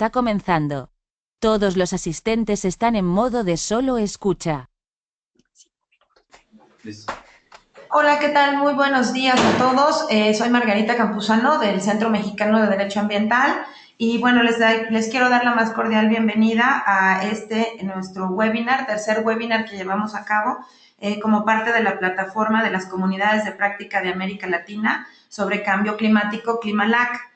está comenzando. Todos los asistentes están en modo de solo escucha. Hola, ¿qué tal? Muy buenos días a todos. Soy Margarita Campuzano del Centro Mexicano de Derecho Ambiental y bueno, les quiero dar la más cordial bienvenida a nuestro webinar, tercer webinar que llevamos a cabo como parte de la plataforma de las comunidades de práctica de América Latina sobre cambio climático, Climalac.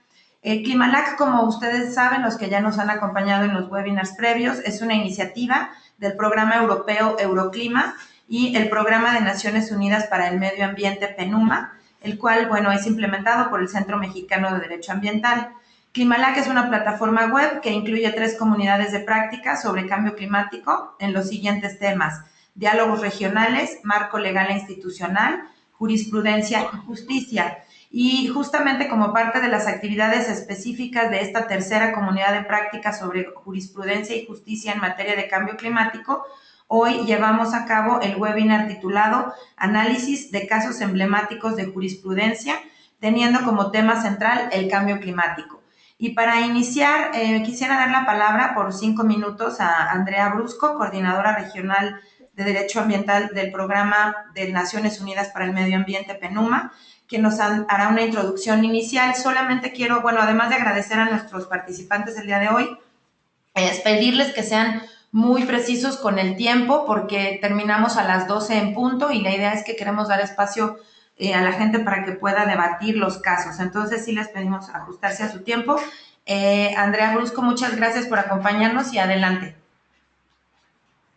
Climalac, como ustedes saben, los que ya nos han acompañado en los webinars previos, es una iniciativa del programa europeo Euroclima y el Programa de Naciones Unidas para el Medio Ambiente, PNUMA, el cual, bueno, es implementado por el Centro Mexicano de Derecho Ambiental. Climalac es una plataforma web que incluye 3 comunidades de práctica sobre cambio climático en los siguientes temas: diálogos regionales, marco legal e institucional, jurisprudencia y justicia. Y justamente como parte de las actividades específicas de esta tercera comunidad de práctica sobre jurisprudencia y justicia en materia de cambio climático, hoy llevamos a cabo el webinar titulado Análisis de casos emblemáticos de jurisprudencia, teniendo como tema central el cambio climático. Y para iniciar, quisiera dar la palabra por 5 minutos a Andrea Brusco, coordinadora regional de Derecho Ambiental del Programa de Naciones Unidas para el Medio Ambiente, PNUMA, que nos hará una introducción inicial. Solamente quiero, bueno, además de agradecer a nuestros participantes el día de hoy, es pedirles que sean muy precisos con el tiempo porque terminamos a las 12 en punto y la idea es que queremos dar espacio a la gente para que pueda debatir los casos. Entonces sí les pedimos ajustarse a su tiempo. Andrea Brusco, muchas gracias por acompañarnos y adelante.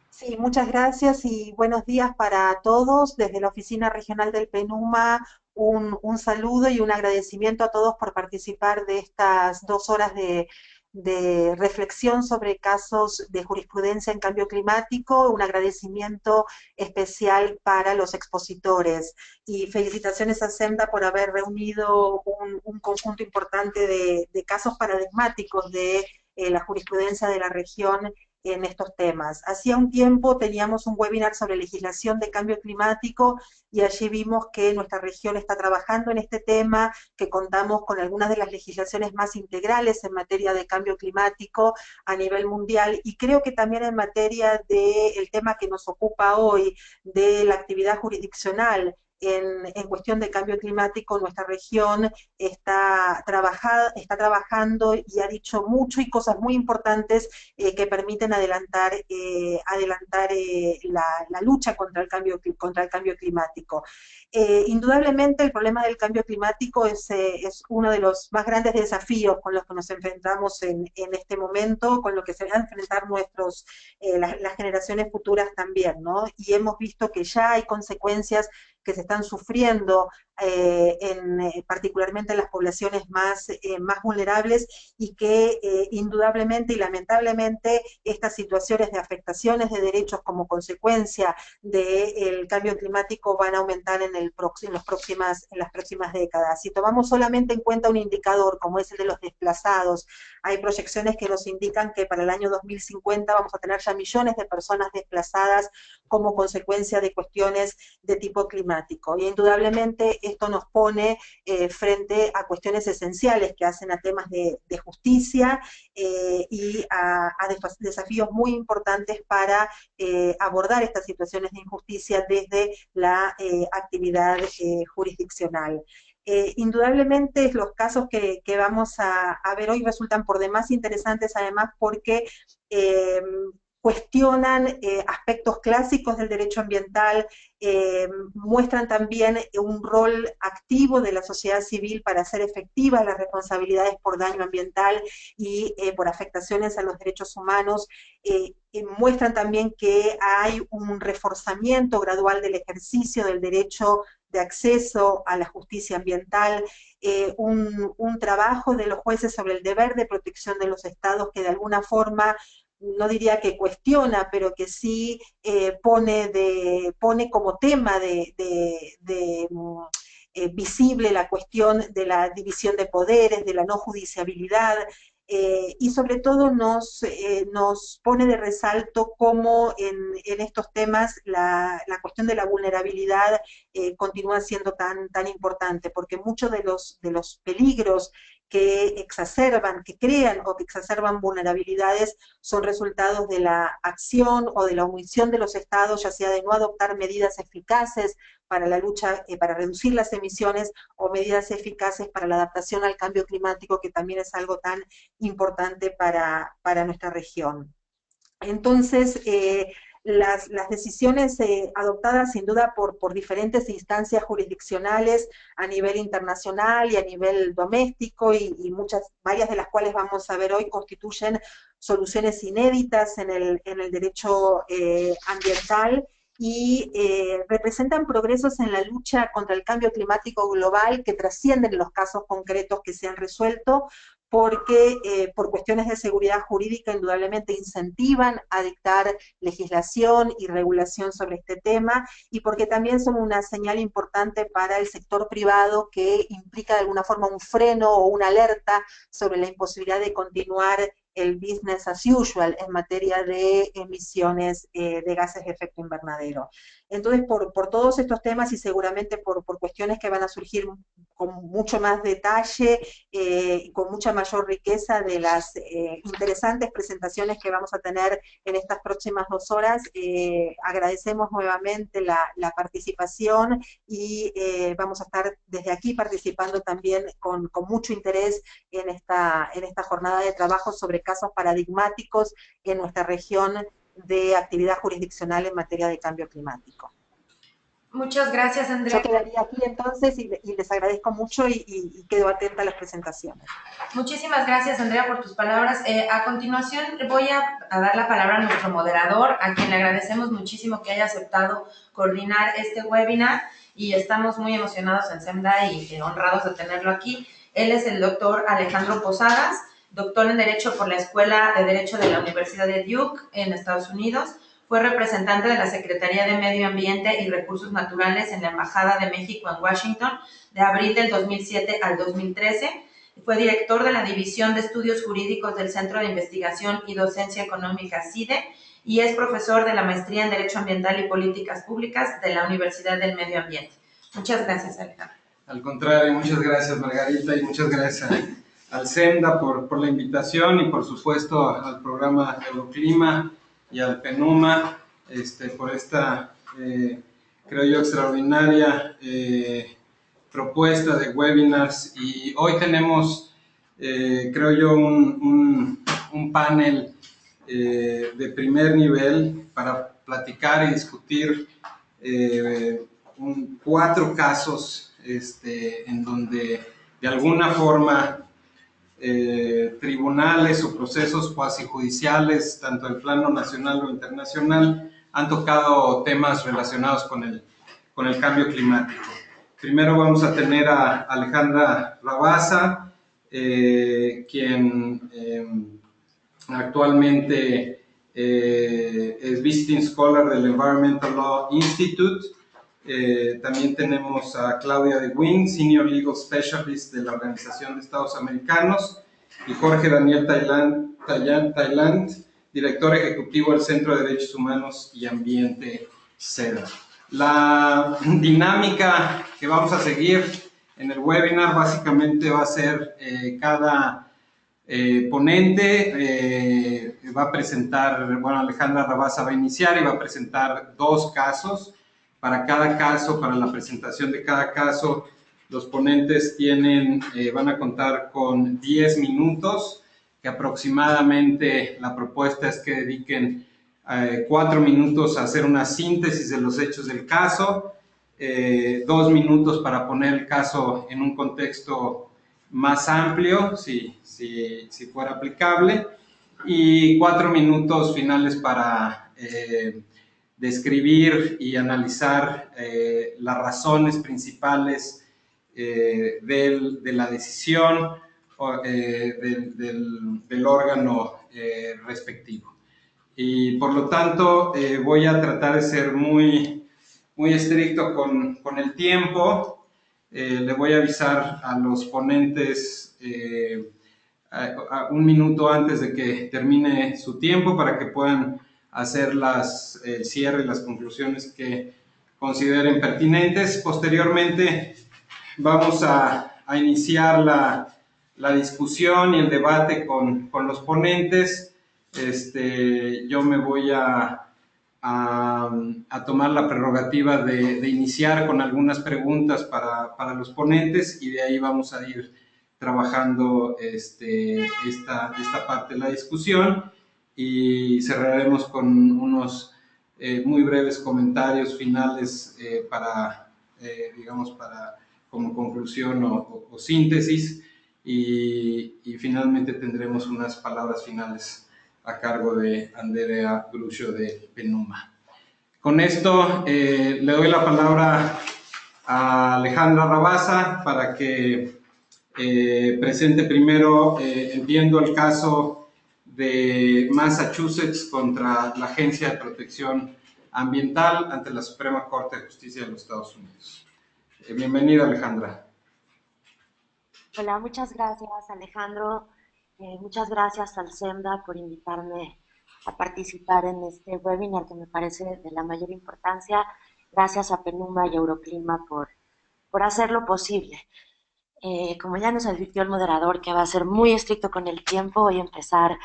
Sí, muchas gracias y buenos días para todos. Desde la Oficina Regional del PNUMA, un saludo y un agradecimiento a todos por participar de estas 2 horas de reflexión sobre casos de jurisprudencia en cambio climático. Un agradecimiento especial para los expositores y felicitaciones a SEMDA por haber reunido un conjunto importante de casos paradigmáticos de la jurisprudencia de la región en estos temas. Hacía un tiempo teníamos un webinar sobre legislación de cambio climático y allí vimos que nuestra región está trabajando en este tema, que contamos con algunas de las legislaciones más integrales en materia de cambio climático a nivel mundial y creo que también en materia del tema que nos ocupa hoy, de la actividad jurisdiccional en cuestión de cambio climático, nuestra región está trabajando y ha dicho mucho y cosas muy importantes que permiten adelantar la lucha contra el cambio climático. Indudablemente el problema del cambio climático es uno de los más grandes desafíos con los que nos enfrentamos en este momento, con lo que se van a enfrentar las generaciones futuras también, ¿no? Y hemos visto que ya hay consecuencias que se están sufriendo particularmente en las poblaciones más vulnerables y que indudablemente y lamentablemente estas situaciones de afectaciones de derechos como consecuencia del cambio climático van a aumentar en las próximas décadas. Si tomamos solamente en cuenta un indicador como es el de los desplazados, hay proyecciones que nos indican que para el año 2050 vamos a tener ya millones de personas desplazadas como consecuencia de cuestiones de tipo climático. Y indudablemente esto nos pone frente a cuestiones esenciales que hacen a temas de justicia y a desafíos muy importantes para abordar estas situaciones de injusticia desde la actividad jurisdiccional. Indudablemente los casos que vamos a ver hoy resultan por demás interesantes, además porque cuestionan aspectos clásicos del derecho ambiental, muestran también un rol activo de la sociedad civil para hacer efectivas las responsabilidades por daño ambiental y por afectaciones a los derechos humanos, muestran también que hay un reforzamiento gradual del ejercicio del derecho de acceso a la justicia ambiental, un trabajo de los jueces sobre el deber de protección de los estados que de alguna forma no diría que cuestiona, pero que sí pone como tema visible la cuestión de la división de poderes, de la no judiciabilidad, y sobre todo nos pone de resalto cómo en estos temas la cuestión de la vulnerabilidad continúa siendo tan importante, porque muchos de los peligros que exacerban, que crean o que exacerban vulnerabilidades son resultados de la acción o de la omisión de los estados, ya sea de no adoptar medidas eficaces para la lucha, para reducir las emisiones o medidas eficaces para la adaptación al cambio climático, que también es algo tan importante para nuestra región. Entonces, las decisiones adoptadas sin duda por diferentes instancias jurisdiccionales a nivel internacional y a nivel doméstico y varias de las cuales vamos a ver hoy constituyen soluciones inéditas en el derecho ambiental y representan progresos en la lucha contra el cambio climático global que trascienden los casos concretos que se han resuelto, porque por cuestiones de seguridad jurídica indudablemente incentivan a dictar legislación y regulación sobre este tema, y porque también son una señal importante para el sector privado que implica de alguna forma un freno o una alerta sobre la imposibilidad de continuar el business as usual en materia de emisiones de gases de efecto invernadero. Entonces, por todos estos temas y seguramente por cuestiones que van a surgir con mucho más detalle y con mucha mayor riqueza de las interesantes presentaciones que vamos a tener en estas próximas 2 horas, agradecemos nuevamente la participación y vamos a estar desde aquí participando también con mucho interés en esta jornada de trabajo sobre casos paradigmáticos en nuestra región de actividad jurisdiccional en materia de cambio climático. Muchas gracias, Andrea. Yo quedaría aquí entonces y les agradezco mucho y quedo atenta a las presentaciones. Muchísimas gracias, Andrea, por tus palabras. A continuación voy a dar la palabra a nuestro moderador, a quien le agradecemos muchísimo que haya aceptado coordinar este webinar y estamos muy emocionados en SEMDA y honrados de tenerlo aquí. Él es el doctor Alejandro Posadas, doctor en Derecho por la Escuela de Derecho de la Universidad de Duke en Estados Unidos. Fue representante de la Secretaría de Medio Ambiente y Recursos Naturales en la Embajada de México en Washington de abril del 2007 al 2013. Fue director de la División de Estudios Jurídicos del Centro de Investigación y Docencia Económica CIDE y es profesor de la Maestría en Derecho Ambiental y Políticas Públicas de la Universidad del Medio Ambiente. Muchas gracias, Alejandro. Al contrario, muchas gracias, Margarita, y muchas gracias al SEMDA por la invitación y, por supuesto, al programa Euroclima y al PENUMA por esta, creo yo, extraordinaria propuesta de webinars. Y hoy tenemos, creo yo, un panel de primer nivel para platicar y discutir 4 casos en donde de alguna forma tribunales o procesos cuasi judiciales, tanto en plano nacional o internacional, han tocado temas relacionados con el cambio climático. Primero vamos a tener a Alejandra Rabasa, quien actualmente es Visiting Scholar del Environmental Law Institute. También tenemos a Claudia de Wing, Senior Legal Specialist de la Organización de Estados Americanos, y Jorge Daniel Tailand, Director Ejecutivo del Centro de Derechos Humanos y Ambiente, CEDA. La dinámica que vamos a seguir en el webinar básicamente va a ser cada ponente va a presentar, bueno, Alejandra Rabasa va a iniciar y va a presentar 2 casos. Para cada caso, para la presentación de cada caso, los ponentes van a contar con 10 minutos, que aproximadamente la propuesta es que dediquen 4 minutos a hacer una síntesis de los hechos del caso, 2 minutos para poner el caso en un contexto más amplio, si fuera aplicable, y 4 minutos finales para describir y analizar las razones principales de la decisión del órgano respectivo. Y por lo tanto voy a tratar de ser muy estricto con el tiempo. Le voy a avisar a los ponentes un minuto antes de que termine su tiempo para que puedan hacer el cierre y las conclusiones que consideren pertinentes. Posteriormente vamos a iniciar la discusión y el debate con los ponentes. Yo me voy a tomar la prerrogativa de iniciar con algunas preguntas para los ponentes y de ahí vamos a ir trabajando esta parte de la discusión y cerraremos con unos muy breves comentarios finales digamos, como conclusión o síntesis y finalmente tendremos unas palabras finales a cargo de Andrea Gruccio de PENUMA. Con esto le doy la palabra a Alejandra Rabasa para que presente primero, entiendo, el caso de Massachusetts contra la Agencia de Protección Ambiental ante la Suprema Corte de Justicia de los Estados Unidos. Bienvenida, Alejandra. Hola, muchas gracias, Alejandro. Muchas gracias al SEMDA por invitarme a participar en este webinar que me parece de la mayor importancia. Gracias a PENUMA y Euroclima por hacerlo posible. Como ya nos advirtió el moderador que va a ser muy estricto con el tiempo, voy a empezar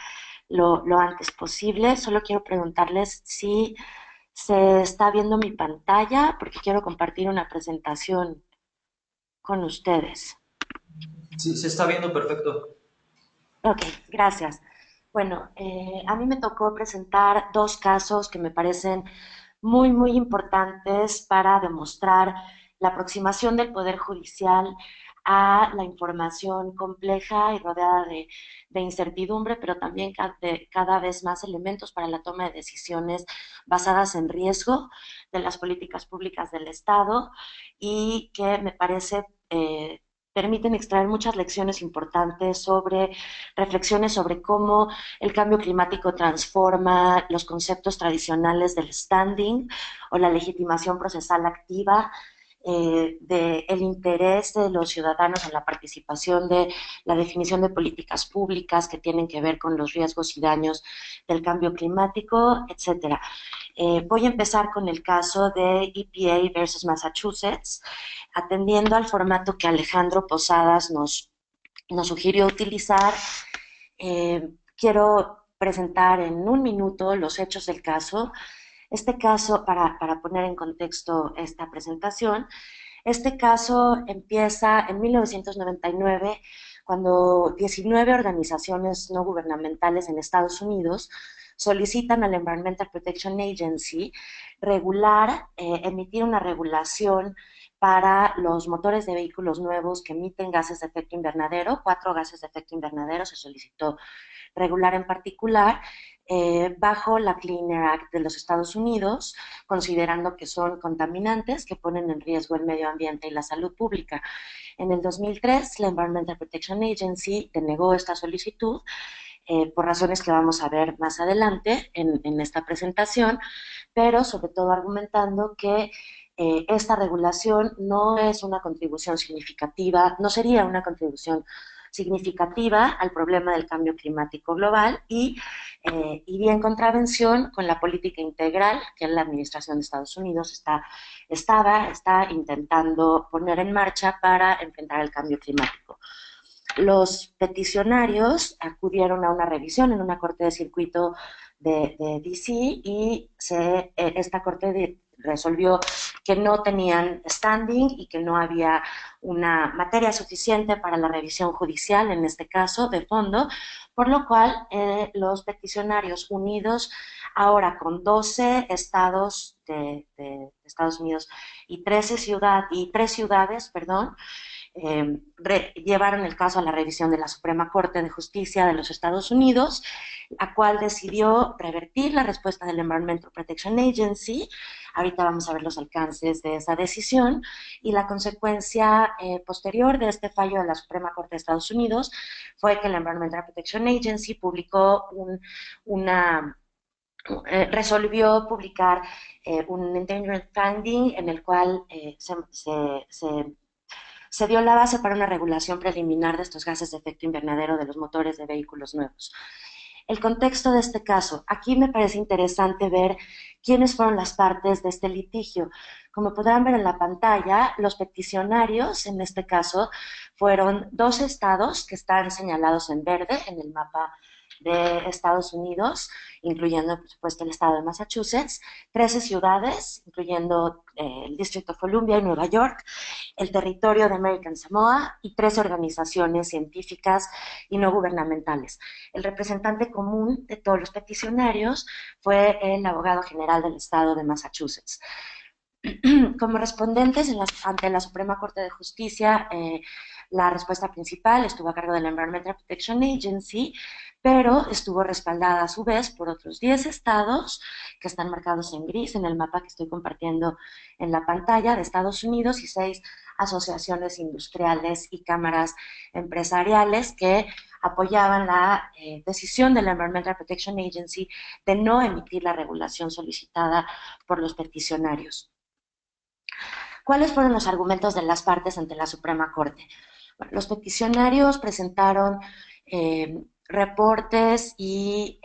lo antes posible. Solo quiero preguntarles si se está viendo mi pantalla, porque quiero compartir una presentación con ustedes. Sí, se está viendo perfecto. Ok, gracias. Bueno, a mí me tocó presentar dos casos que me parecen muy, muy importantes para demostrar la aproximación del Poder Judicial a la información compleja y rodeada de incertidumbre, pero también de cada vez más elementos para la toma de decisiones basadas en riesgo de las políticas públicas del Estado y que me parece permiten extraer muchas lecciones importantes sobre reflexiones sobre cómo el cambio climático transforma los conceptos tradicionales del standing o la legitimación procesal activa, del interés de los ciudadanos en la participación de la definición de políticas públicas que tienen que ver con los riesgos y daños del cambio climático, etcétera. Voy a empezar con el caso de EPA versus Massachusetts, atendiendo al formato que Alejandro Posadas nos sugirió utilizar. Quiero presentar en un minuto los hechos del caso. Este caso, para poner en contexto esta presentación, este caso empieza en 1999, cuando 19 organizaciones no gubernamentales en Estados Unidos solicitan al Environmental Protection Agency emitir una regulación para los motores de vehículos nuevos que emiten gases de efecto invernadero. 4 gases de efecto invernadero se solicitó regular en particular, bajo la Clean Air Act de los Estados Unidos, considerando que son contaminantes que ponen en riesgo el medio ambiente y la salud pública. En el 2003, la Environmental Protection Agency denegó esta solicitud, por razones que vamos a ver más adelante en esta presentación, pero sobre todo argumentando que esta regulación no es una contribución significativa, no sería una contribución significativa al problema del cambio climático global y iría en contravención con la política integral que la administración de Estados Unidos está intentando poner en marcha para enfrentar el cambio climático. Los peticionarios acudieron a una revisión en una corte de circuito de DC y esta corte resolvió que no tenían standing y que no había una materia suficiente para la revisión judicial, en este caso de fondo, por lo cual los peticionarios unidos ahora con 12 estados de Estados Unidos y 3 ciudades, llevaron el caso a la revisión de la Suprema Corte de Justicia de los Estados Unidos, la cual decidió revertir la respuesta del Environmental Protection Agency. Ahorita vamos a ver los alcances de esa decisión y la consecuencia posterior de este fallo de la Suprema Corte de Estados Unidos fue que la Environmental Protection Agency resolvió publicar un endangerment finding en el cual se dio la base para una regulación preliminar de estos gases de efecto invernadero de los motores de vehículos nuevos. El contexto de este caso. Aquí me parece interesante ver quiénes fueron las partes de este litigio. Como podrán ver en la pantalla, los peticionarios, en este caso, fueron 2 estados que están señalados en verde en el mapa de Estados Unidos, incluyendo, por supuesto, el estado de Massachusetts, 13 ciudades, incluyendo el Distrito of Columbia y Nueva York, el territorio de American Samoa y 13 organizaciones científicas y no gubernamentales. El representante común de todos los peticionarios fue el abogado general del estado de Massachusetts. Como respondentes ante la Suprema Corte de Justicia, la respuesta principal estuvo a cargo de la Environmental Protection Agency, pero estuvo respaldada a su vez por otros 10 estados que están marcados en gris en el mapa que estoy compartiendo en la pantalla de Estados Unidos y 6 asociaciones industriales y cámaras empresariales que apoyaban la decisión de la Environmental Protection Agency de no emitir la regulación solicitada por los peticionarios. ¿Cuáles fueron los argumentos de las partes ante la Suprema Corte? Bueno, los peticionarios presentaron reportes y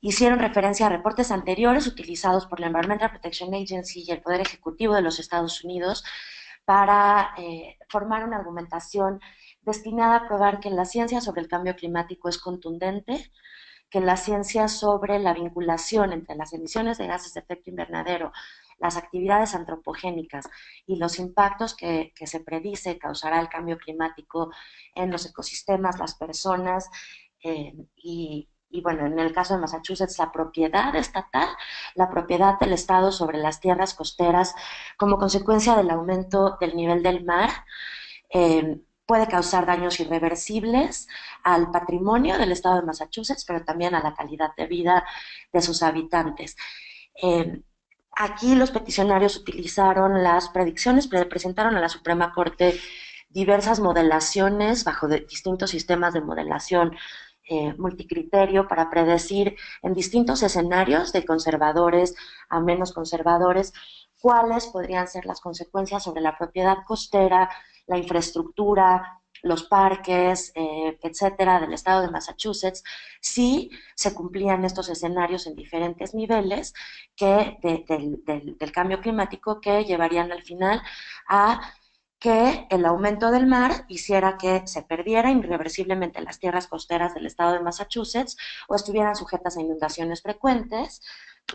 hicieron referencia a reportes anteriores utilizados por la Environmental Protection Agency y el Poder Ejecutivo de los Estados Unidos para formar una argumentación destinada a probar que la ciencia sobre el cambio climático es contundente, que la ciencia sobre la vinculación entre las emisiones de gases de efecto invernadero, las actividades antropogénicas y los impactos que se predice causará el cambio climático en los ecosistemas, las personas y bueno, en el caso de Massachusetts, la propiedad estatal, la propiedad del Estado sobre las tierras costeras como consecuencia del aumento del nivel del mar, puede causar daños irreversibles al patrimonio del Estado de Massachusetts, pero también a la calidad de vida de sus habitantes. Aquí los peticionarios utilizaron las predicciones, presentaron a la Suprema Corte diversas modelaciones bajo distintos sistemas de modelación multicriterio para predecir en distintos escenarios de conservadores a menos conservadores cuáles podrían ser las consecuencias sobre la propiedad costera, la infraestructura, los parques, etcétera, del estado de Massachusetts, si se cumplían estos escenarios en diferentes niveles del cambio climático que llevarían al final a que el aumento del mar hiciera que se perdiera irreversiblemente las tierras costeras del estado de Massachusetts o estuvieran sujetas a inundaciones frecuentes,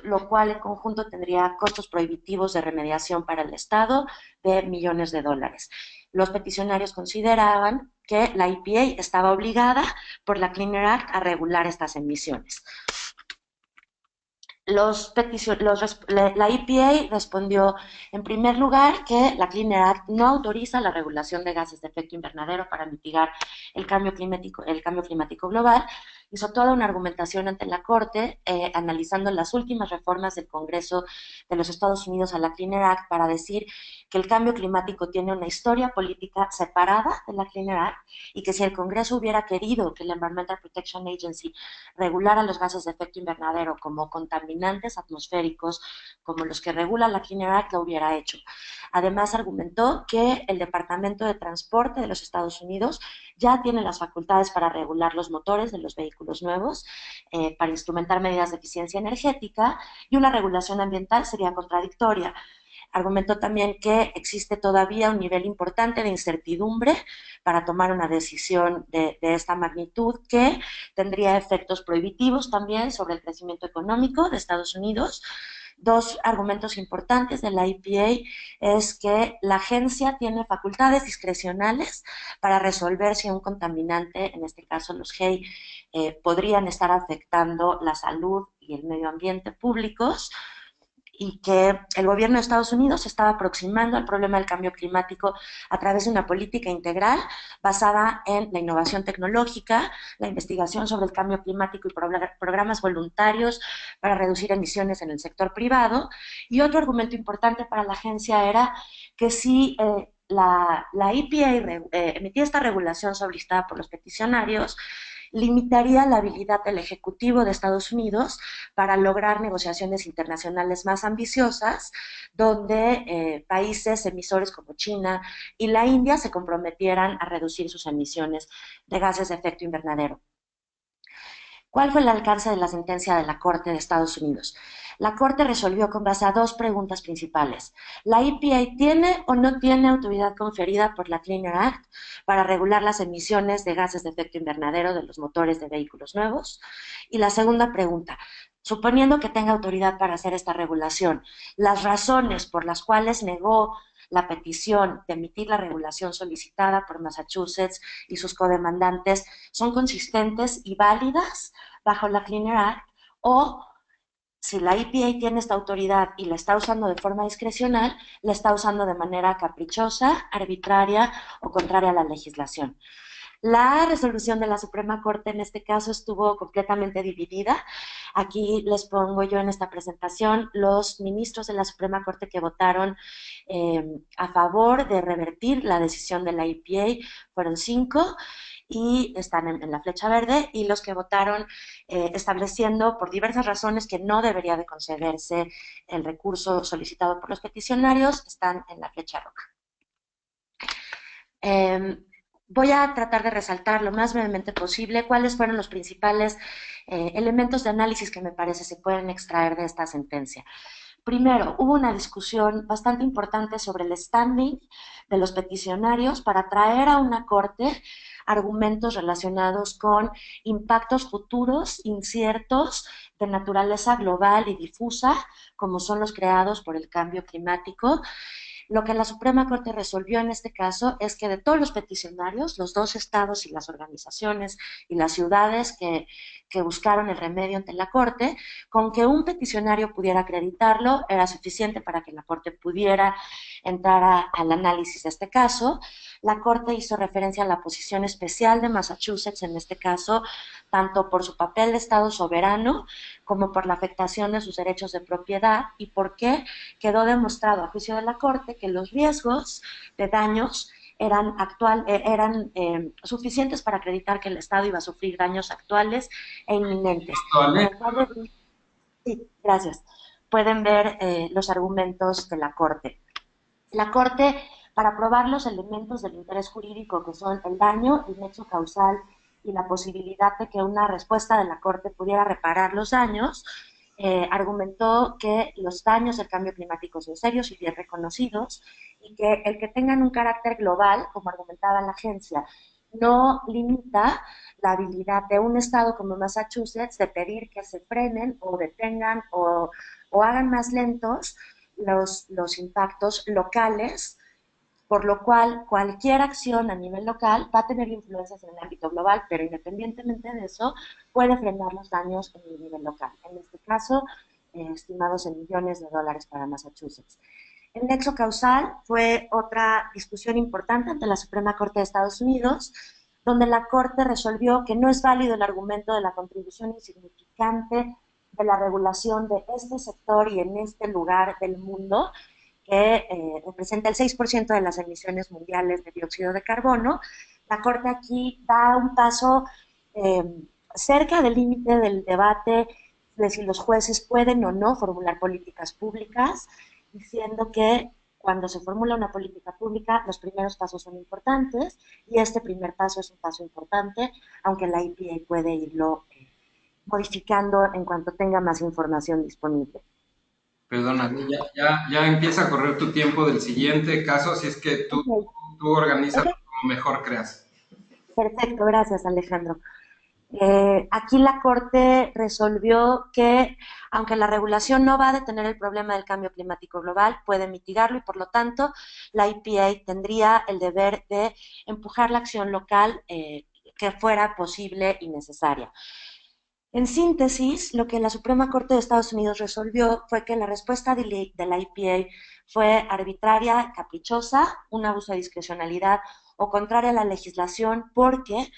lo cual en conjunto tendría costos prohibitivos de remediación para el Estado de millones de dólares. Los peticionarios consideraban que la EPA estaba obligada por la Clean Air Act a regular estas emisiones. La EPA respondió, en primer lugar, que la Clean Air Act no autoriza la regulación de gases de efecto invernadero para mitigar el cambio climático global. Hizo toda una argumentación ante la Corte, analizando las últimas reformas del Congreso de los Estados Unidos a la Clean Air Act para decir que el cambio climático tiene una historia política separada de la Clean Air Act y que si el Congreso hubiera querido que la Environmental Protection Agency regulara los gases de efecto invernadero como contaminantes atmosféricos, como los que regula la Clean Air Act, lo hubiera hecho. Además, argumentó que el Departamento de Transporte de los Estados Unidos ya tiene las facultades para regular los motores de los vehículos nuevos, para instrumentar medidas de eficiencia energética, y una regulación ambiental sería contradictoria. Argumentó también que existe todavía un nivel importante de incertidumbre para tomar una decisión de esta magnitud que tendría efectos prohibitivos también sobre el crecimiento económico de Estados Unidos. Dos argumentos importantes de la EPA es que la agencia tiene facultades discrecionales para resolver si un contaminante, en este caso los GEI, podrían estar afectando la salud y el medio ambiente públicos, y que el gobierno de Estados Unidos se estaba aproximando al problema del cambio climático a través de una política integral basada en la innovación tecnológica, la investigación sobre el cambio climático y programas voluntarios para reducir emisiones en el sector privado. Y otro argumento importante para la agencia era que si la EPA emitía esta regulación solicitada por los peticionarios, limitaría la habilidad del Ejecutivo de Estados Unidos para lograr negociaciones internacionales más ambiciosas, donde países emisores como China y la India se comprometieran a reducir sus emisiones de gases de efecto invernadero. ¿Cuál fue el alcance de la sentencia de la Corte de Estados Unidos? La Corte resolvió con base a dos preguntas principales. ¿La EPA tiene o no tiene autoridad conferida por la Clean Air Act para regular las emisiones de gases de efecto invernadero de los motores de vehículos nuevos? Y la segunda pregunta, suponiendo que tenga autoridad para hacer esta regulación, las razones por las cuales negó la petición de emitir la regulación solicitada por Massachusetts y sus codemandantes son consistentes y válidas bajo la Clean Air Act, o si la EPA tiene esta autoridad y la está usando de forma discrecional, la está usando de manera caprichosa, arbitraria o contraria a la legislación. La resolución de la Suprema Corte en este caso estuvo completamente dividida. Aquí les pongo yo en esta presentación los ministros de la Suprema Corte que votaron a favor de revertir la decisión de la EPA. Fueron 5 y están en la flecha verde, y los que votaron estableciendo por diversas razones que no debería de concederse el recurso solicitado por los peticionarios están en la flecha roja. Voy a tratar de resaltar lo más brevemente posible cuáles fueron los principales elementos de análisis que me parece se pueden extraer de esta sentencia. Primero, hubo una discusión bastante importante sobre el standing de los peticionarios para traer a una corte argumentos relacionados con impactos futuros inciertos de naturaleza global y difusa, como son los creados por el cambio climático. Lo que la Suprema Corte resolvió en este caso es que de todos los peticionarios, los 2 estados y las organizaciones y las ciudades que buscaron el remedio ante la Corte, con que un peticionario pudiera acreditarlo era suficiente para que la Corte pudiera entrar al análisis de este caso. La Corte hizo referencia a la posición especial de Massachusetts en este caso, tanto por su papel de Estado soberano como por la afectación de sus derechos de propiedad, y por qué quedó demostrado a juicio de la Corte que los riesgos de daños eran suficientes para acreditar que el Estado iba a sufrir daños actuales e inminentes. Sí, gracias. Pueden ver los argumentos de la Corte. La Corte, para probar los elementos del interés jurídico que son el daño, el nexo causal y la posibilidad de que una respuesta de la Corte pudiera reparar los daños, argumentó que los daños del cambio climático son serios y bien reconocidos, y que el que tengan un carácter global, como argumentaba la agencia, no limita la habilidad de un estado como Massachusetts de pedir que se frenen o detengan o hagan más lentos los impactos locales, por lo cual cualquier acción a nivel local va a tener influencias en el ámbito global, pero independientemente de eso, puede frenar los daños en el nivel local. En este caso, estimados en millones de dólares para Massachusetts. El nexo causal fue otra discusión importante ante la Suprema Corte de Estados Unidos, donde la Corte resolvió que no es válido el argumento de la contribución insignificante de la regulación de este sector y en este lugar del mundo, que representa el 6% de las emisiones mundiales de dióxido de carbono. La Corte aquí da un paso cerca del límite del debate de si los jueces pueden o no formular políticas públicas, diciendo que cuando se formula una política pública, los primeros pasos son importantes, y este primer paso es un paso importante, aunque la EPA puede irlo modificando en cuanto tenga más información disponible. Perdona, ya empieza a correr tu tiempo del siguiente caso, así es que tú organizas como mejor creas. Perfecto, gracias Alejandro. Aquí la Corte resolvió que, aunque la regulación no va a detener el problema del cambio climático global, puede mitigarlo, y por lo tanto la EPA tendría el deber de empujar la acción local que fuera posible y necesaria. En síntesis, lo que la Suprema Corte de Estados Unidos resolvió fue que la respuesta de la EPA fue arbitraria, caprichosa, un abuso de discrecionalidad o contraria a la legislación, porque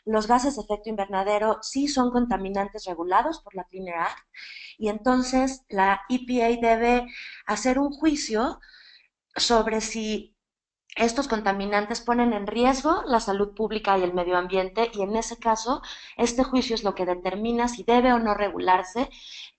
los gases de efecto invernadero sí son contaminantes regulados por la Clean Air Act, y entonces la EPA debe hacer un juicio sobre si Estos contaminantes ponen en riesgo la salud pública y el medio ambiente y en ese caso, este juicio es lo que determina si debe o no regularse,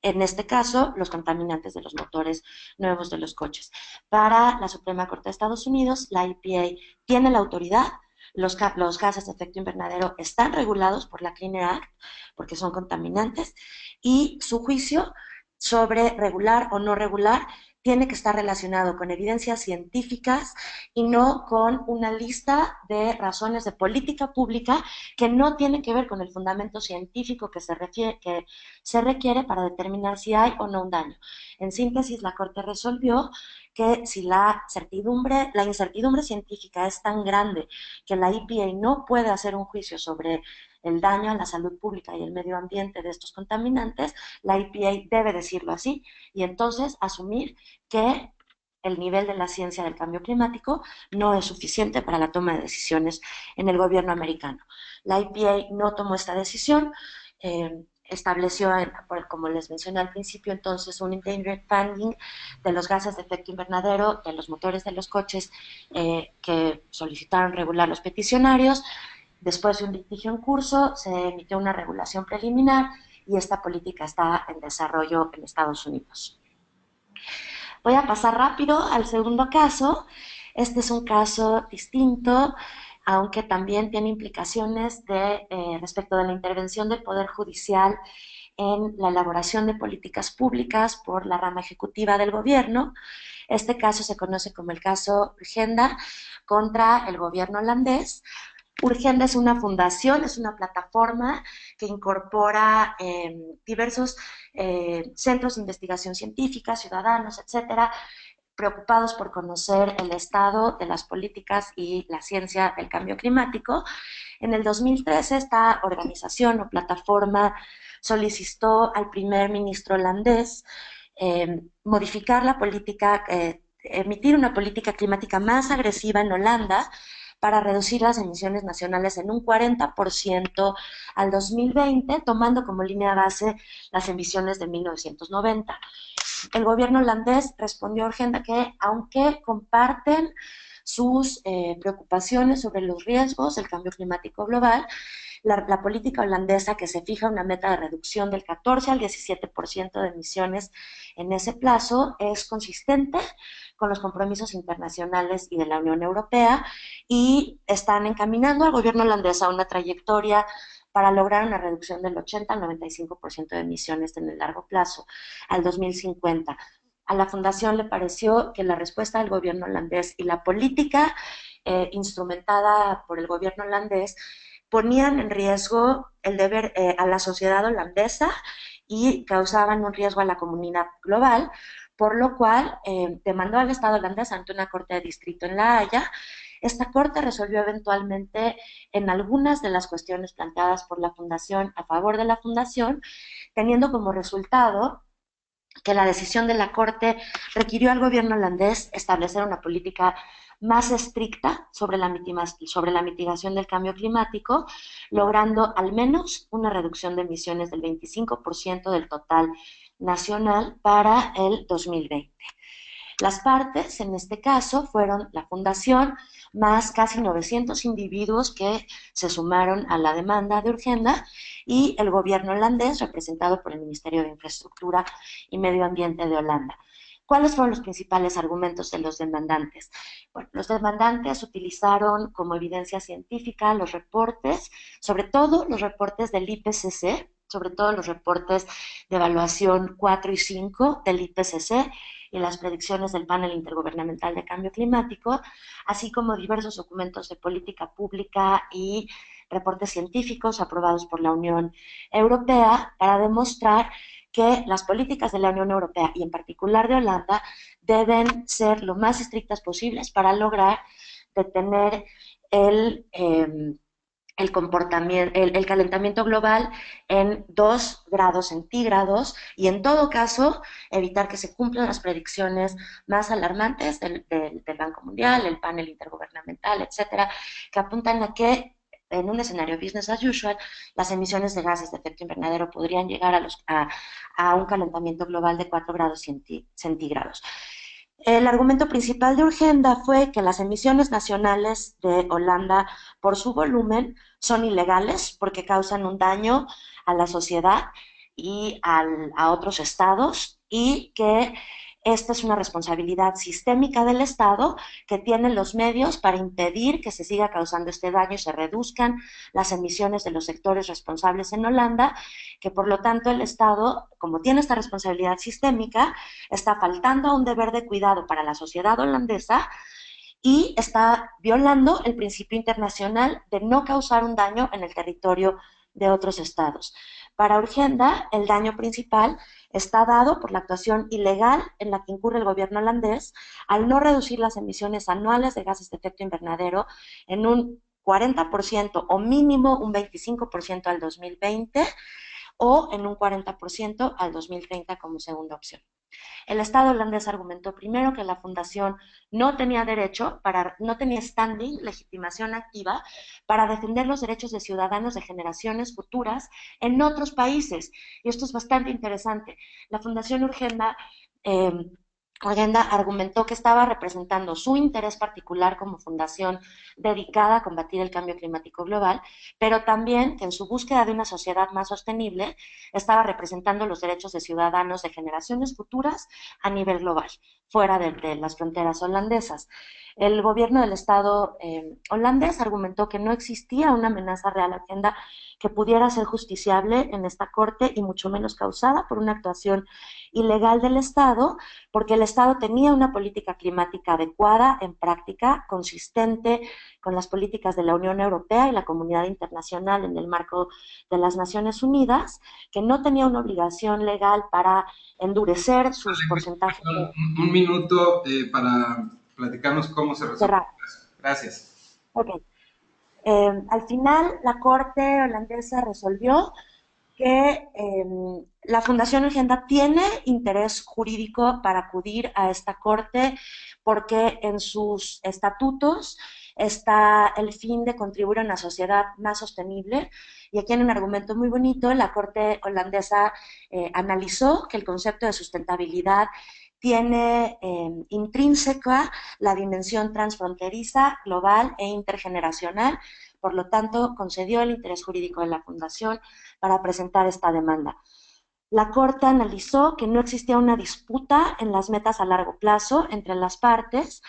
en este caso, los contaminantes de los motores nuevos de los coches. Para la Suprema Corte de Estados Unidos, la EPA tiene la autoridad, los gases de efecto invernadero están regulados por la Clean Air Act porque son contaminantes y su juicio sobre regular o no regular tiene que estar relacionado con evidencias científicas y no con una lista de razones de política pública que no tienen que ver con el fundamento científico que se requiere para determinar si hay o no un daño. En síntesis, la Corte resolvió que si la incertidumbre científica es tan grande que la EPA no puede hacer un juicio sobre el daño a la salud pública y el medio ambiente de estos contaminantes, la EPA debe decirlo así y entonces asumir que el nivel de la ciencia del cambio climático no es suficiente para la toma de decisiones en el gobierno americano. La EPA no tomó esta decisión, estableció, como les mencioné al principio, entonces un endangered funding de los gases de efecto invernadero de los motores de los coches que solicitaron regular los peticionarios. Después de un litigio en curso, se emitió una regulación preliminar y esta política está en desarrollo en Estados Unidos. Voy a pasar rápido al segundo caso. Este es un caso distinto, aunque también tiene implicaciones respecto de la intervención del Poder Judicial en la elaboración de políticas públicas por la rama ejecutiva del gobierno. Este caso se conoce como el caso Urgenda contra el gobierno holandés. Urgenda es una fundación, es una plataforma que incorpora diversos centros de investigación científica, ciudadanos, etcétera, preocupados por conocer el estado de las políticas y la ciencia del cambio climático. En el 2013, esta organización o plataforma solicitó al primer ministro holandés modificar la política, emitir una política climática más agresiva en Holanda para reducir las emisiones nacionales en un 40% al 2020, tomando como línea base las emisiones de 1990. El gobierno holandés respondió a Urgenda que, aunque comparten sus preocupaciones sobre los riesgos del cambio climático global, la política holandesa que se fija una meta de reducción del 14 al 17% de emisiones en ese plazo es consistente con los compromisos internacionales y de la Unión Europea y están encaminando al gobierno holandés a una trayectoria para lograr una reducción del 80 al 95% de emisiones en el largo plazo, al 2050. A la Fundación le pareció que la respuesta del gobierno holandés y la política instrumentada por el gobierno holandés ponían en riesgo el deber a la sociedad holandesa y causaban un riesgo a la comunidad global, por lo cual demandó al Estado holandés ante una corte de distrito en La Haya. Esta corte resolvió eventualmente en algunas de las cuestiones planteadas por la Fundación a favor de la Fundación, teniendo como resultado que la decisión de la Corte requirió al gobierno holandés establecer una política más estricta sobre la mitigación del cambio climático, logrando al menos una reducción de emisiones del 25% del total nacional para el 2020. Las partes, en este caso, fueron la Fundación, más casi 900 individuos que se sumaron a la demanda de Urgenda, y el gobierno holandés, representado por el Ministerio de Infraestructura y Medio Ambiente de Holanda. ¿Cuáles fueron los principales argumentos de los demandantes? Bueno, los demandantes utilizaron como evidencia científica los reportes, sobre todo los reportes del IPCC, sobre todo los reportes de evaluación 4 y 5 del IPCC y las predicciones del Panel Intergubernamental de Cambio Climático, así como diversos documentos de política pública y reportes científicos aprobados por la Unión Europea para demostrar que las políticas de la Unión Europea y en particular de Holanda deben ser lo más estrictas posibles para lograr detener el calentamiento global en 2 grados centígrados y en todo caso evitar que se cumplan las predicciones más alarmantes del Banco Mundial, el panel intergubernamental, etcétera, que apuntan a que en un escenario business as usual, las emisiones de gases de efecto invernadero podrían llegar a un calentamiento global de 4 grados centígrados. El argumento principal de Urgenda fue que las emisiones nacionales de Holanda, por su volumen, son ilegales porque causan un daño a la sociedad y a otros estados, y que esta es una responsabilidad sistémica del Estado, que tiene los medios para impedir que se siga causando este daño y se reduzcan las emisiones de los sectores responsables en Holanda, que por lo tanto el Estado, como tiene esta responsabilidad sistémica, está faltando a un deber de cuidado para la sociedad holandesa y está violando el principio internacional de no causar un daño en el territorio de otros estados. Para Urgenda, el daño principal está dado por la actuación ilegal en la que incurre el gobierno holandés al no reducir las emisiones anuales de gases de efecto invernadero en un 40% o mínimo un 25% al 2020 o en un 40% al 2030 como segunda opción. El Estado holandés argumentó primero que la fundación no tenía standing, legitimación activa, para defender los derechos de ciudadanos de generaciones futuras en otros países. Y esto es bastante interesante. La Fundación eh, Urgenda argumentó que estaba representando su interés particular como fundación dedicada a combatir el cambio climático global, pero también que en su búsqueda de una sociedad más sostenible estaba representando los derechos de ciudadanos de generaciones futuras a nivel global, fuera de las fronteras holandesas. El gobierno del Estado holandés argumentó que no existía una amenaza real a Urgenda que pudiera ser justiciable en esta corte y mucho menos causada por una actuación ilegal del Estado, porque el Estado tenía una política climática adecuada, en práctica, consistente con las políticas de la Unión Europea y la comunidad internacional en el marco de las Naciones Unidas, que no tenía una obligación legal para endurecer sus porcentajes de Un minuto para platicarnos cómo se resolvió cerrar. el caso. Gracias. Okay. Al final, la Corte holandesa resolvió que la Fundación Urgenda tiene interés jurídico para acudir a esta corte porque en sus estatutos está el fin de contribuir a una sociedad más sostenible. Y aquí en un argumento muy bonito, la Corte holandesa analizó que el concepto de sustentabilidad tiene intrínseca la dimensión transfronteriza, global e intergeneracional. Por lo tanto, concedió el interés jurídico de la Fundación para presentar esta demanda. La Corte analizó que no existía una disputa en las metas a largo plazo entre las partes,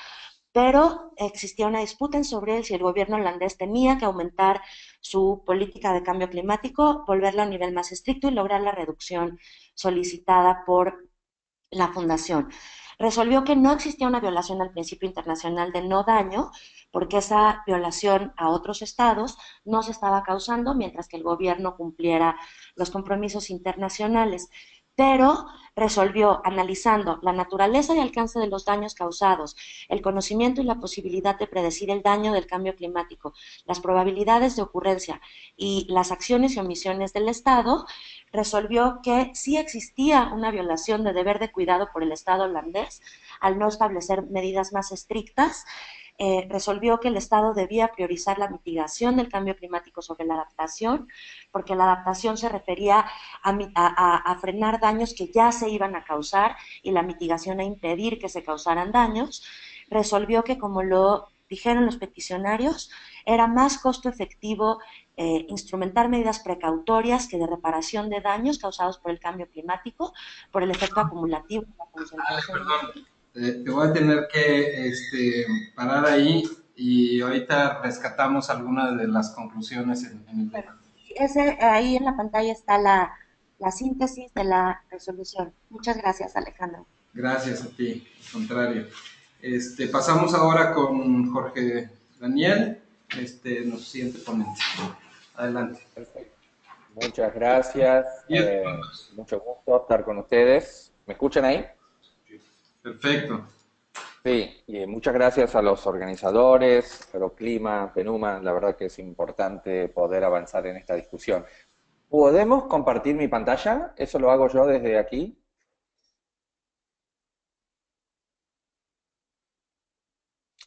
pero existía una disputa sobre si el gobierno holandés tenía que aumentar su política de cambio climático, volverla a un nivel más estricto y lograr la reducción solicitada por la Fundación. Resolvió que no existía una violación al principio internacional de no daño, porque esa violación a otros estados no se estaba causando mientras que el gobierno cumpliera los compromisos internacionales. Pero resolvió, analizando la naturaleza y alcance de los daños causados, el conocimiento y la posibilidad de predecir el daño del cambio climático, las probabilidades de ocurrencia y las acciones y omisiones del Estado, resolvió que sí existía una violación de deber de cuidado por el Estado holandés al no establecer medidas más estrictas. Resolvió que el Estado debía priorizar la mitigación del cambio climático sobre la adaptación, porque la adaptación se refería a frenar daños que ya se iban a causar y la mitigación a impedir que se causaran daños. Resolvió que, como lo dijeron los peticionarios, era más costo efectivo instrumentar medidas precautorias que de reparación de daños causados por el cambio climático, por el efecto acumulativo de la concentración. Perdón, te voy a tener que parar ahí y ahorita rescatamos algunas de las conclusiones en el tema. Ahí en la pantalla está la síntesis de la resolución. Muchas gracias, Alejandro. Gracias a ti, al contrario. Pasamos ahora con Jorge Daniel, nuestro siguiente ponente. Adelante. Perfecto. Muchas gracias. Mucho gusto estar con ustedes. ¿Me escuchan ahí? Perfecto. Sí, y muchas gracias a los organizadores, Euroclima, PENUMA. La verdad que es importante poder avanzar en esta discusión. ¿Podemos compartir mi pantalla? Eso lo hago yo desde aquí.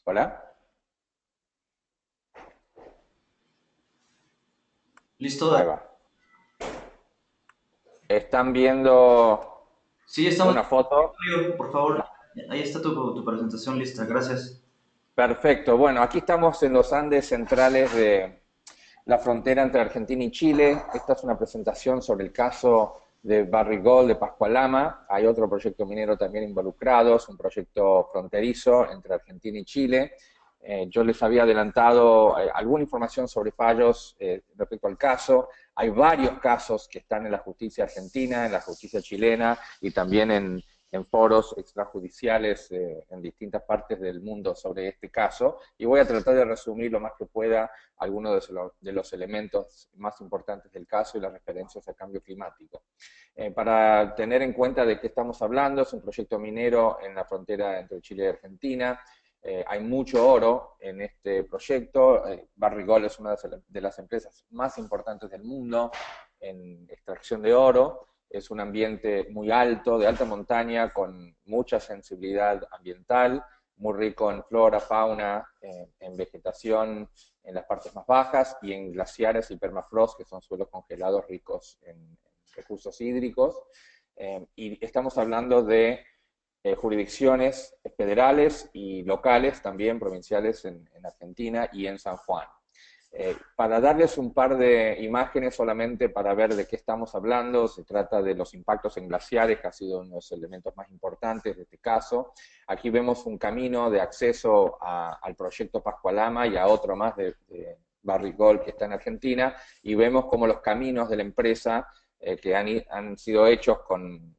Hola. ¿Listo? Ahí va. ¿Están viendo Sí, estamos. una foto? Por favor. Ahí está tu presentación lista, gracias. Perfecto. Bueno, aquí estamos en los Andes centrales de la frontera entre Argentina y Chile. Esta es una presentación sobre el caso de Barrigol de Pascualama. Hay otro proyecto minero también involucrado, es un proyecto fronterizo entre Argentina y Chile. Yo les había adelantado alguna información sobre fallos respecto al caso. Hay varios casos que están en la justicia argentina, en la justicia chilena y también en foros extrajudiciales en distintas partes del mundo sobre este caso. Y voy a tratar de resumir lo más que pueda algunos de los elementos más importantes del caso y las referencias al cambio climático. Para tener en cuenta de qué estamos hablando, es un proyecto minero en la frontera entre Chile y Argentina. Hay mucho oro en este proyecto. Barrigol es una de las empresas más importantes del mundo en extracción de oro. Es un ambiente muy alto, de alta montaña, con mucha sensibilidad ambiental, muy rico en flora, fauna, en vegetación en las partes más bajas y en glaciares y permafrost, que son suelos congelados ricos en recursos hídricos. Y estamos hablando de jurisdicciones federales y locales, también provinciales en Argentina y en San Juan. Para darles un par de imágenes solamente para ver de qué estamos hablando, se trata de los impactos en glaciares, que ha sido uno de los elementos más importantes de este caso. Aquí vemos un camino de acceso al proyecto Pascualama y a otro más de Barrigol que está en Argentina, y vemos como los caminos de la empresa que han sido hechos con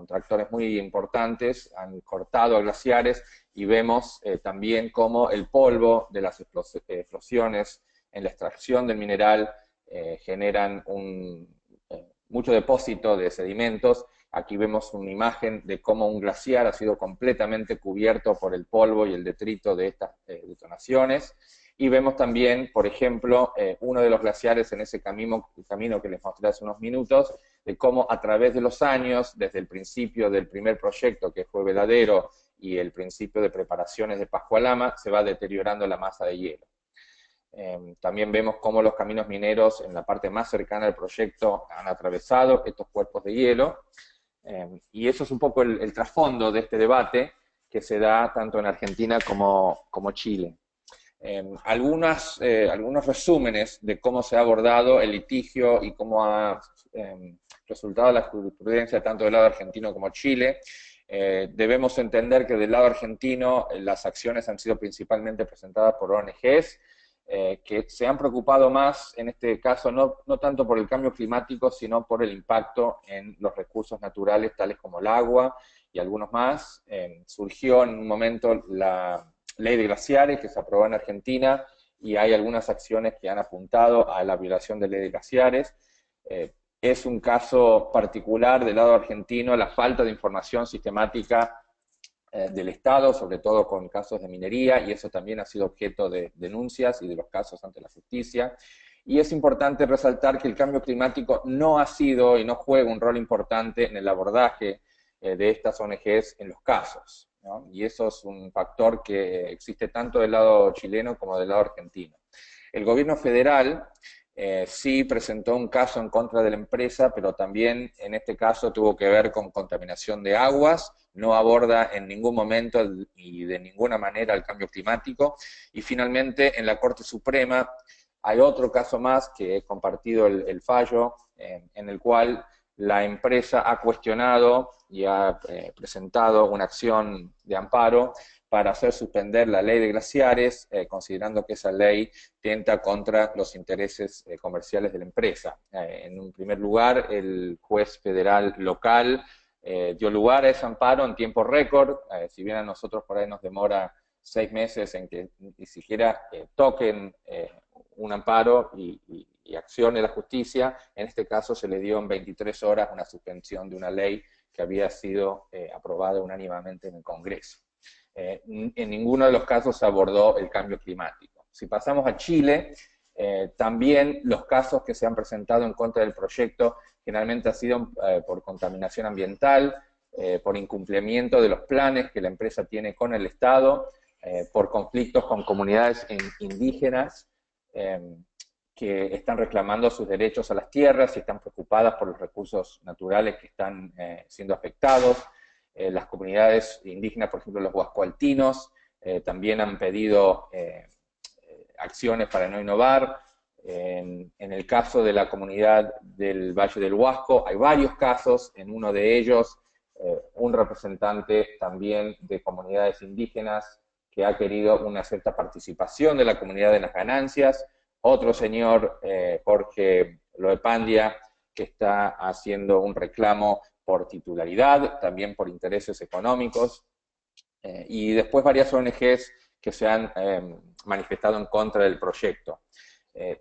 tractores muy importantes, han cortado glaciares, y vemos también cómo el polvo de las explosiones en la extracción del mineral generan mucho depósito de sedimentos. Aquí vemos una imagen de cómo un glaciar ha sido completamente cubierto por el polvo y el detrito de estas detonaciones. Y vemos también, por ejemplo, uno de los glaciares en ese camino que les mostré hace unos minutos, de cómo a través de los años, desde el principio del primer proyecto, que fue Veladero, y el principio de preparaciones de Pascualama, se va deteriorando la masa de hielo. También vemos cómo los caminos mineros en la parte más cercana al proyecto han atravesado estos cuerpos de hielo, y eso es un poco el trasfondo de este debate que se da tanto en Argentina como Chile. Algunos resúmenes de cómo se ha abordado el litigio y cómo ha resultado la jurisprudencia tanto del lado argentino como Chile. Debemos entender que del lado argentino las acciones han sido principalmente presentadas por ONGs, que se han preocupado más, en este caso, no tanto por el cambio climático, sino por el impacto en los recursos naturales, tales como el agua y algunos más. Surgió en un momento la ley de glaciares, que se aprobó en Argentina, y hay algunas acciones que han apuntado a la violación de la ley de glaciares. Es un caso particular del lado argentino, la falta de información sistemática del Estado, sobre todo con casos de minería, y eso también ha sido objeto de denuncias y de los casos ante la justicia. Y es importante resaltar que el cambio climático no ha sido y no juega un rol importante en el abordaje de estas ONGs en los casos, ¿no? Y eso es un factor que existe tanto del lado chileno como del lado argentino. El gobierno federal sí presentó un caso en contra de la empresa, pero también en este caso tuvo que ver con contaminación de aguas, no aborda en ningún momento y de ninguna manera el cambio climático. Y finalmente en la Corte Suprema hay otro caso más que he compartido el fallo, en el cual la empresa ha cuestionado y ha presentado una acción de amparo para hacer suspender la ley de glaciares, considerando que esa ley tenta contra los intereses comerciales de la empresa. En un primer lugar, el juez federal local dio lugar a ese amparo en tiempo récord, si bien a nosotros por ahí nos demora 6 meses en que ni siquiera toquen un amparo y accione la justicia. En este caso se le dio en 23 horas una suspensión de una ley que había sido aprobada unánimemente en el Congreso. En ninguno de los casos se abordó el cambio climático. Si pasamos a Chile, también los casos que se han presentado en contra del proyecto generalmente han sido por contaminación ambiental, por incumplimiento de los planes que la empresa tiene con el Estado, por conflictos con comunidades indígenas que están reclamando sus derechos a las tierras y están preocupadas por los recursos naturales que están siendo afectados. Las comunidades indígenas, por ejemplo, los huascoaltinos, también han pedido acciones para no innovar. En el caso de la comunidad del Valle del Huasco, hay varios casos, en uno de ellos un representante también de comunidades indígenas que ha querido una cierta participación de la comunidad en las ganancias, otro señor, Jorge Loepandia, que está haciendo un reclamo por titularidad, también por intereses económicos, y después varias ONGs que se han manifestado en contra del proyecto.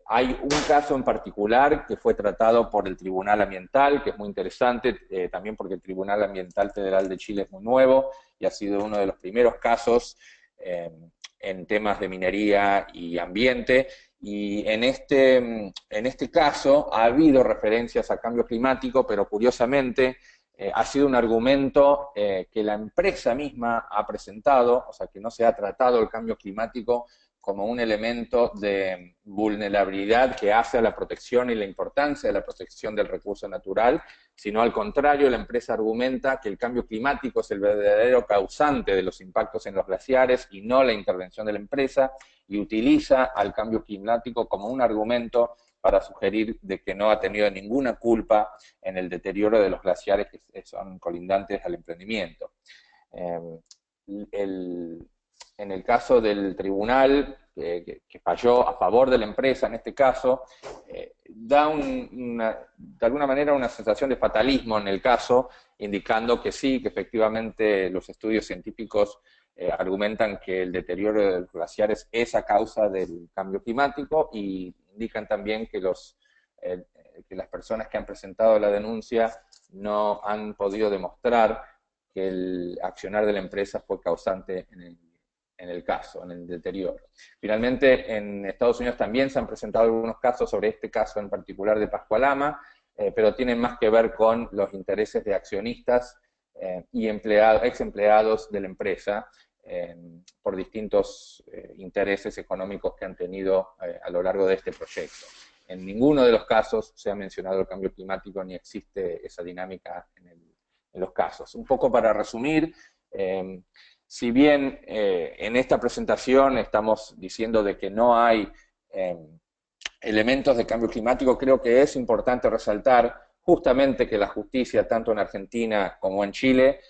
Hay un caso en particular que fue tratado por el Tribunal Ambiental, que es muy interesante, también porque el Tribunal Ambiental Federal de Chile es muy nuevo y ha sido uno de los primeros casos en temas de minería y ambiente, y en este caso ha habido referencias a cambio climático, pero curiosamente ha sido un argumento que la empresa misma ha presentado, o sea que no se ha tratado el cambio climático como un elemento de vulnerabilidad que hace a la protección y la importancia de la protección del recurso natural, sino al contrario, la empresa argumenta que el cambio climático es el verdadero causante de los impactos en los glaciares y no la intervención de la empresa, y utiliza al cambio climático como un argumento para sugerir de que no ha tenido ninguna culpa en el deterioro de los glaciares que son colindantes al emprendimiento. En el caso del tribunal, que falló a favor de la empresa en este caso, da de alguna manera una sensación de fatalismo en el caso, indicando que sí, que efectivamente los estudios científicos argumentan que el deterioro de los glaciares es a causa del cambio climático, y indican también que las personas que han presentado la denuncia no han podido demostrar que el accionar de la empresa fue causante en el caso, en el deterioro. Finalmente, en Estados Unidos también se han presentado algunos casos sobre este caso en particular de Pascualama, pero tienen más que ver con los intereses de accionistas y ex empleados de la empresa por distintos intereses económicos que han tenido a lo largo de este proyecto. En ninguno de los casos se ha mencionado el cambio climático ni existe esa dinámica en los casos. Un poco para resumir, si bien en esta presentación estamos diciendo de que no hay elementos de cambio climático, creo que es importante resaltar justamente que la justicia, tanto en Argentina como en Chile,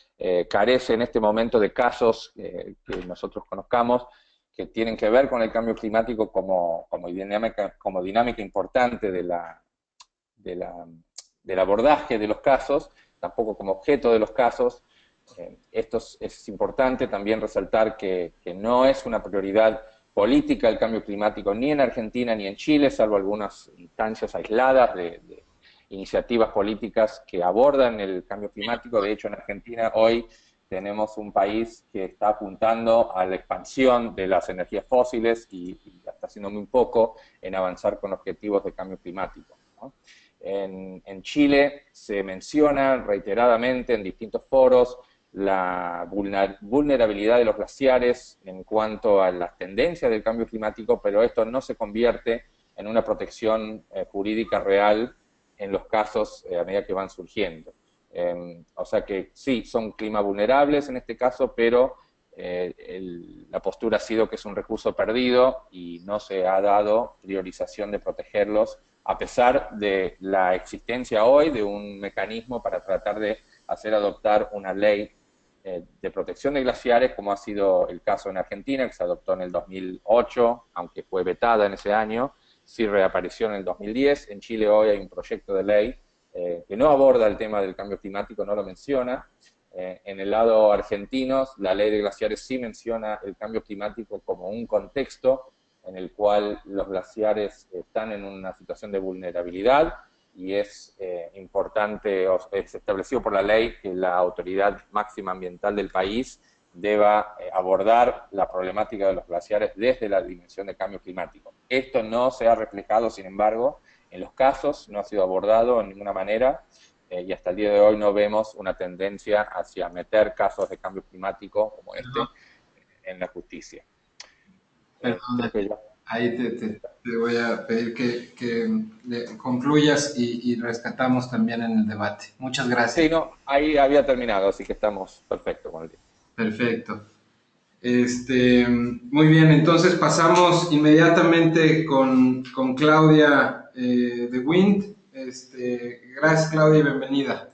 carece en este momento de casos que nosotros conozcamos que tienen que ver con el cambio climático como dinámica importante del abordaje de los casos, tampoco como objeto de los casos. Esto es importante también resaltar que no es una prioridad política el cambio climático ni en Argentina ni en Chile, salvo algunas instancias aisladas de iniciativas políticas que abordan el cambio climático. De hecho, en Argentina hoy tenemos un país que está apuntando a la expansión de las energías fósiles y está haciendo muy poco en avanzar con objetivos de cambio climático, ¿no? En Chile se menciona reiteradamente en distintos foros la vulnerabilidad de los glaciares en cuanto a las tendencias del cambio climático, pero esto no se convierte en una protección jurídica real en los casos a medida que van surgiendo. O sea que sí, son clima vulnerables en este caso, pero la postura ha sido que es un recurso perdido y no se ha dado priorización de protegerlos, a pesar de la existencia hoy de un mecanismo para tratar de hacer adoptar una ley de protección de glaciares, como ha sido el caso en Argentina, que se adoptó en el 2008, aunque fue vetada en ese año, sí reapareció en el 2010. En Chile hoy hay un proyecto de ley que no aborda el tema del cambio climático, no lo menciona. En el lado argentino, la ley de glaciares sí menciona el cambio climático como un contexto en el cual los glaciares están en una situación de vulnerabilidad, y es importante, es establecido por la ley que la autoridad máxima ambiental del país deba abordar la problemática de los glaciares desde la dimensión de cambio climático. Esto no se ha reflejado, sin embargo, en los casos, no ha sido abordado en ninguna manera, y hasta el día de hoy no vemos una tendencia hacia meter casos de cambio climático como este en la justicia. Ahí te voy a pedir que concluyas y rescatamos también en el debate. Muchas Sí, gracias. no, ahí había terminado, así que estamos perfectos con el tiempo. Perfecto. Muy bien, entonces pasamos inmediatamente con Claudia de Wind. Gracias, Claudia, y bienvenida.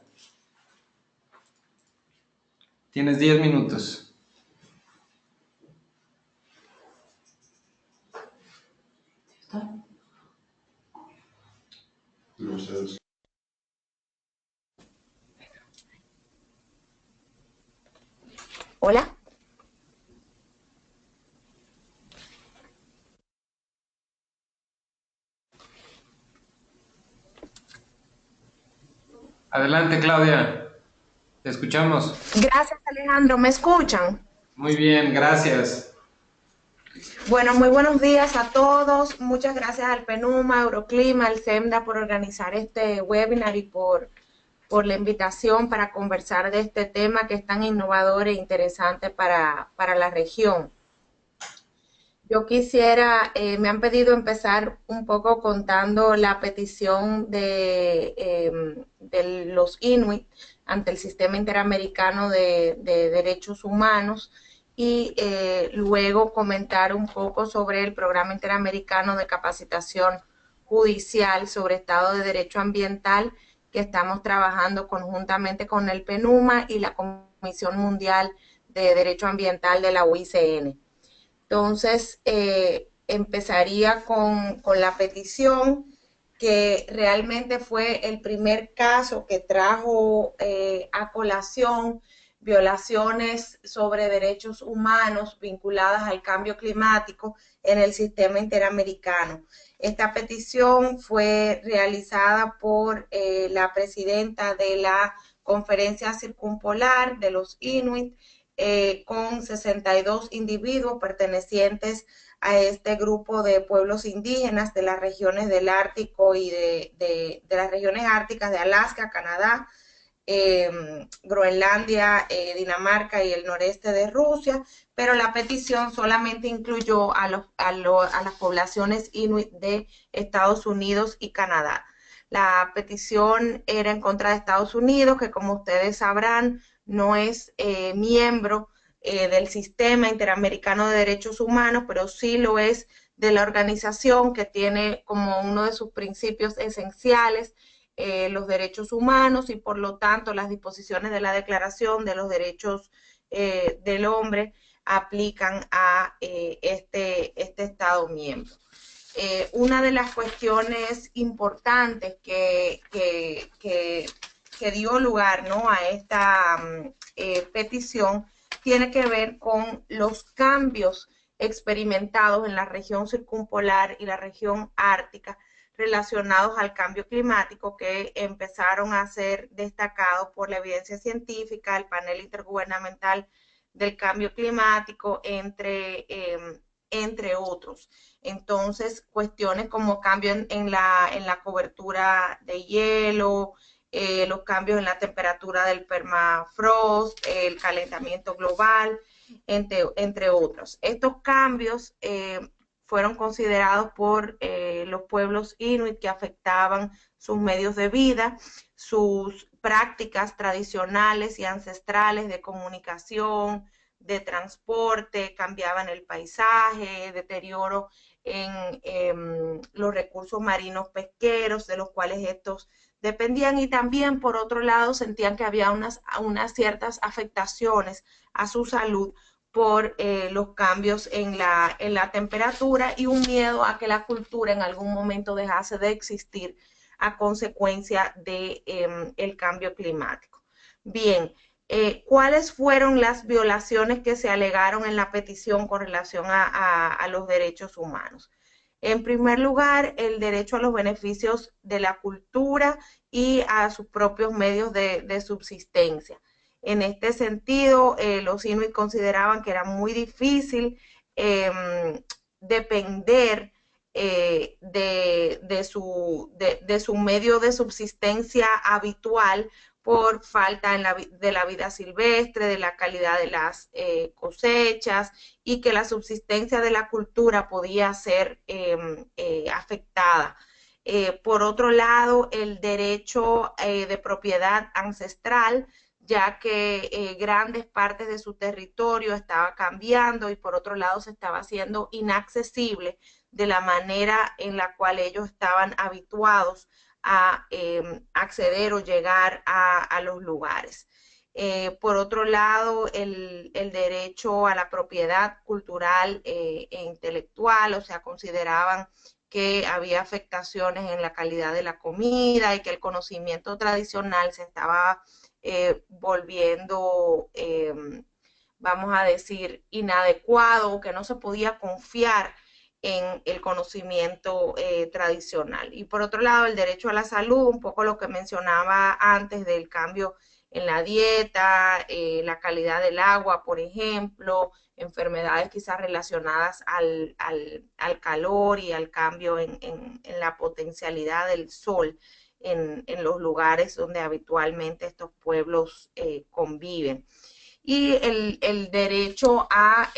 Tienes 10 minutos. Hola. Adelante, Claudia. Te escuchamos. Gracias, Alejandro. ¿Me escuchan? Muy bien, gracias. Bueno, muy buenos días a todos. Muchas gracias al PENUMA, Euroclima, al SEMDA por organizar este webinar y por la invitación para conversar de este tema que es tan innovador e interesante para la región. Yo quisiera, me han pedido empezar un poco contando la petición de los Inuit ante el Sistema Interamericano de Derechos Humanos y luego comentar un poco sobre el Programa Interamericano de Capacitación Judicial sobre Estado de Derecho Ambiental que estamos trabajando conjuntamente con el PENUMA y la Comisión Mundial de Derecho Ambiental de la UICN. Entonces, empezaría con la petición que realmente fue el primer caso que trajo a colación violaciones sobre derechos humanos vinculadas al cambio climático en el sistema interamericano. Esta petición fue realizada por la presidenta de la Conferencia Circumpolar de los Inuit, con 62 individuos pertenecientes a este grupo de pueblos indígenas de las regiones del Ártico y de las regiones árticas de Alaska, Canadá, Groenlandia, Dinamarca y el noreste de Rusia, pero la petición solamente incluyó a las poblaciones inuit de Estados Unidos y Canadá. La petición era en contra de Estados Unidos, que como ustedes sabrán, no es miembro del Sistema Interamericano de Derechos Humanos, pero sí lo es de la organización que tiene como uno de sus principios esenciales los derechos humanos y por lo tanto las disposiciones de la Declaración de los Derechos del Hombre aplican a este Estado miembro. Una de las cuestiones importantes que dio lugar, ¿no?, a esta petición tiene que ver con los cambios experimentados en la región circumpolar y la región ártica relacionados al cambio climático que empezaron a ser destacados por la evidencia científica, el panel intergubernamental del cambio climático, entre otros. Entonces, cuestiones como cambios en la cobertura de hielo, los cambios en la temperatura del permafrost, el calentamiento global, entre otros. Estos cambios fueron considerados por los pueblos inuit que afectaban sus medios de vida, sus prácticas tradicionales y ancestrales de comunicación, de transporte, cambiaban el paisaje, deterioro en los recursos marinos pesqueros, de los cuales estos dependían, y también, por otro lado, sentían que había unas ciertas afectaciones a su salud por los cambios en la temperatura y un miedo a que la cultura en algún momento dejase de existir a consecuencia de el cambio climático. Bien, ¿cuáles fueron las violaciones que se alegaron en la petición con relación a los derechos humanos? En primer lugar, el derecho a los beneficios de la cultura y a sus propios medios de subsistencia. En este sentido, los inuit consideraban que era muy difícil depender de su medio de subsistencia habitual por falta de la vida silvestre, de la calidad de las cosechas, y que la subsistencia de la cultura podía ser afectada. Por otro lado, el derecho de propiedad ancestral, ya que grandes partes de su territorio estaba cambiando, y por otro lado se estaba haciendo inaccesible de la manera en la cual ellos estaban habituados a acceder o llegar a los lugares. Por otro lado, el derecho a la propiedad cultural e intelectual, o sea, consideraban que había afectaciones en la calidad de la comida y que el conocimiento tradicional se estaba volviendo, vamos a decir, inadecuado, que no se podía confiar en el conocimiento tradicional. Y por otro lado, el derecho a la salud, un poco lo que mencionaba antes del cambio en la dieta, la calidad del agua, por ejemplo, enfermedades quizás relacionadas al calor y al cambio en la potencialidad del sol en los lugares donde habitualmente estos pueblos conviven. Y el derecho a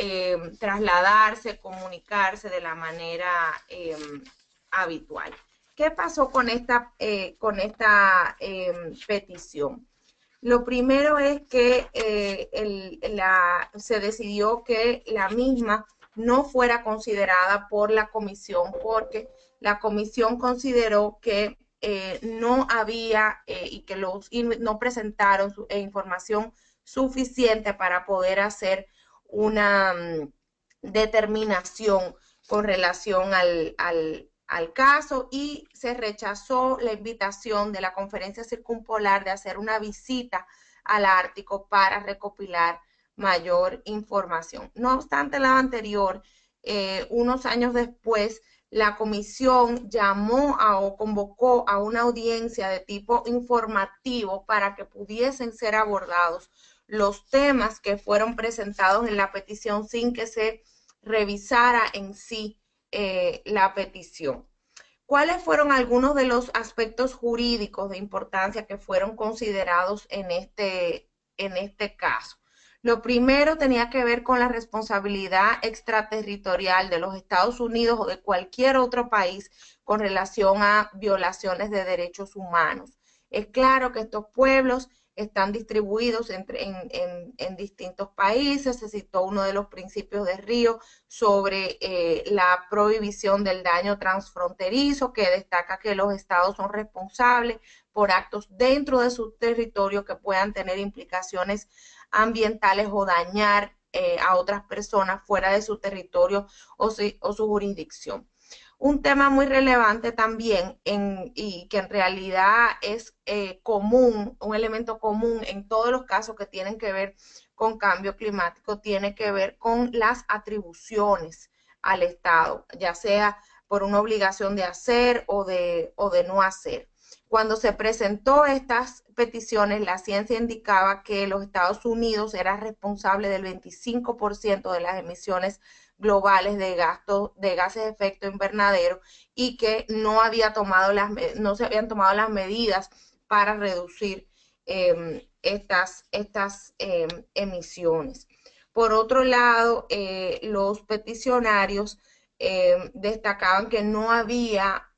trasladarse, comunicarse de la manera habitual. ¿Qué pasó con esta petición? Lo primero es que se decidió que la misma no fuera considerada por la comisión, porque la comisión consideró que no había y que no presentaron información suficiente para poder hacer una determinación con relación al caso, y se rechazó la invitación de la Conferencia Circumpolar de hacer una visita al Ártico para recopilar mayor información. No obstante lo anterior, unos años después, la comisión llamó o convocó a una audiencia de tipo informativo para que pudiesen ser abordados los temas que fueron presentados en la petición sin que se revisara en sí la petición. ¿Cuáles fueron algunos de los aspectos jurídicos de importancia que fueron considerados en este caso? Lo primero tenía que ver con la responsabilidad extraterritorial de los Estados Unidos o de cualquier otro país con relación a violaciones de derechos humanos. Es claro que estos pueblos están distribuidos en distintos países. Se citó uno de los principios de Río sobre la prohibición del daño transfronterizo, que destaca que los estados son responsables por actos dentro de su territorio que puedan tener implicaciones ambientales o dañar a otras personas fuera de su territorio o su jurisdicción. Un tema muy relevante también y que en realidad es común, un elemento común en todos los casos que tienen que ver con cambio climático, tiene que ver con las atribuciones al Estado, ya sea por una obligación de hacer o de no hacer. Cuando se presentó estas peticiones, la ciencia indicaba que los Estados Unidos era responsable del 25% de las emisiones globales de gases de efecto invernadero, y que no se habían tomado las medidas para reducir estas emisiones. Por otro lado, los peticionarios destacaban que no había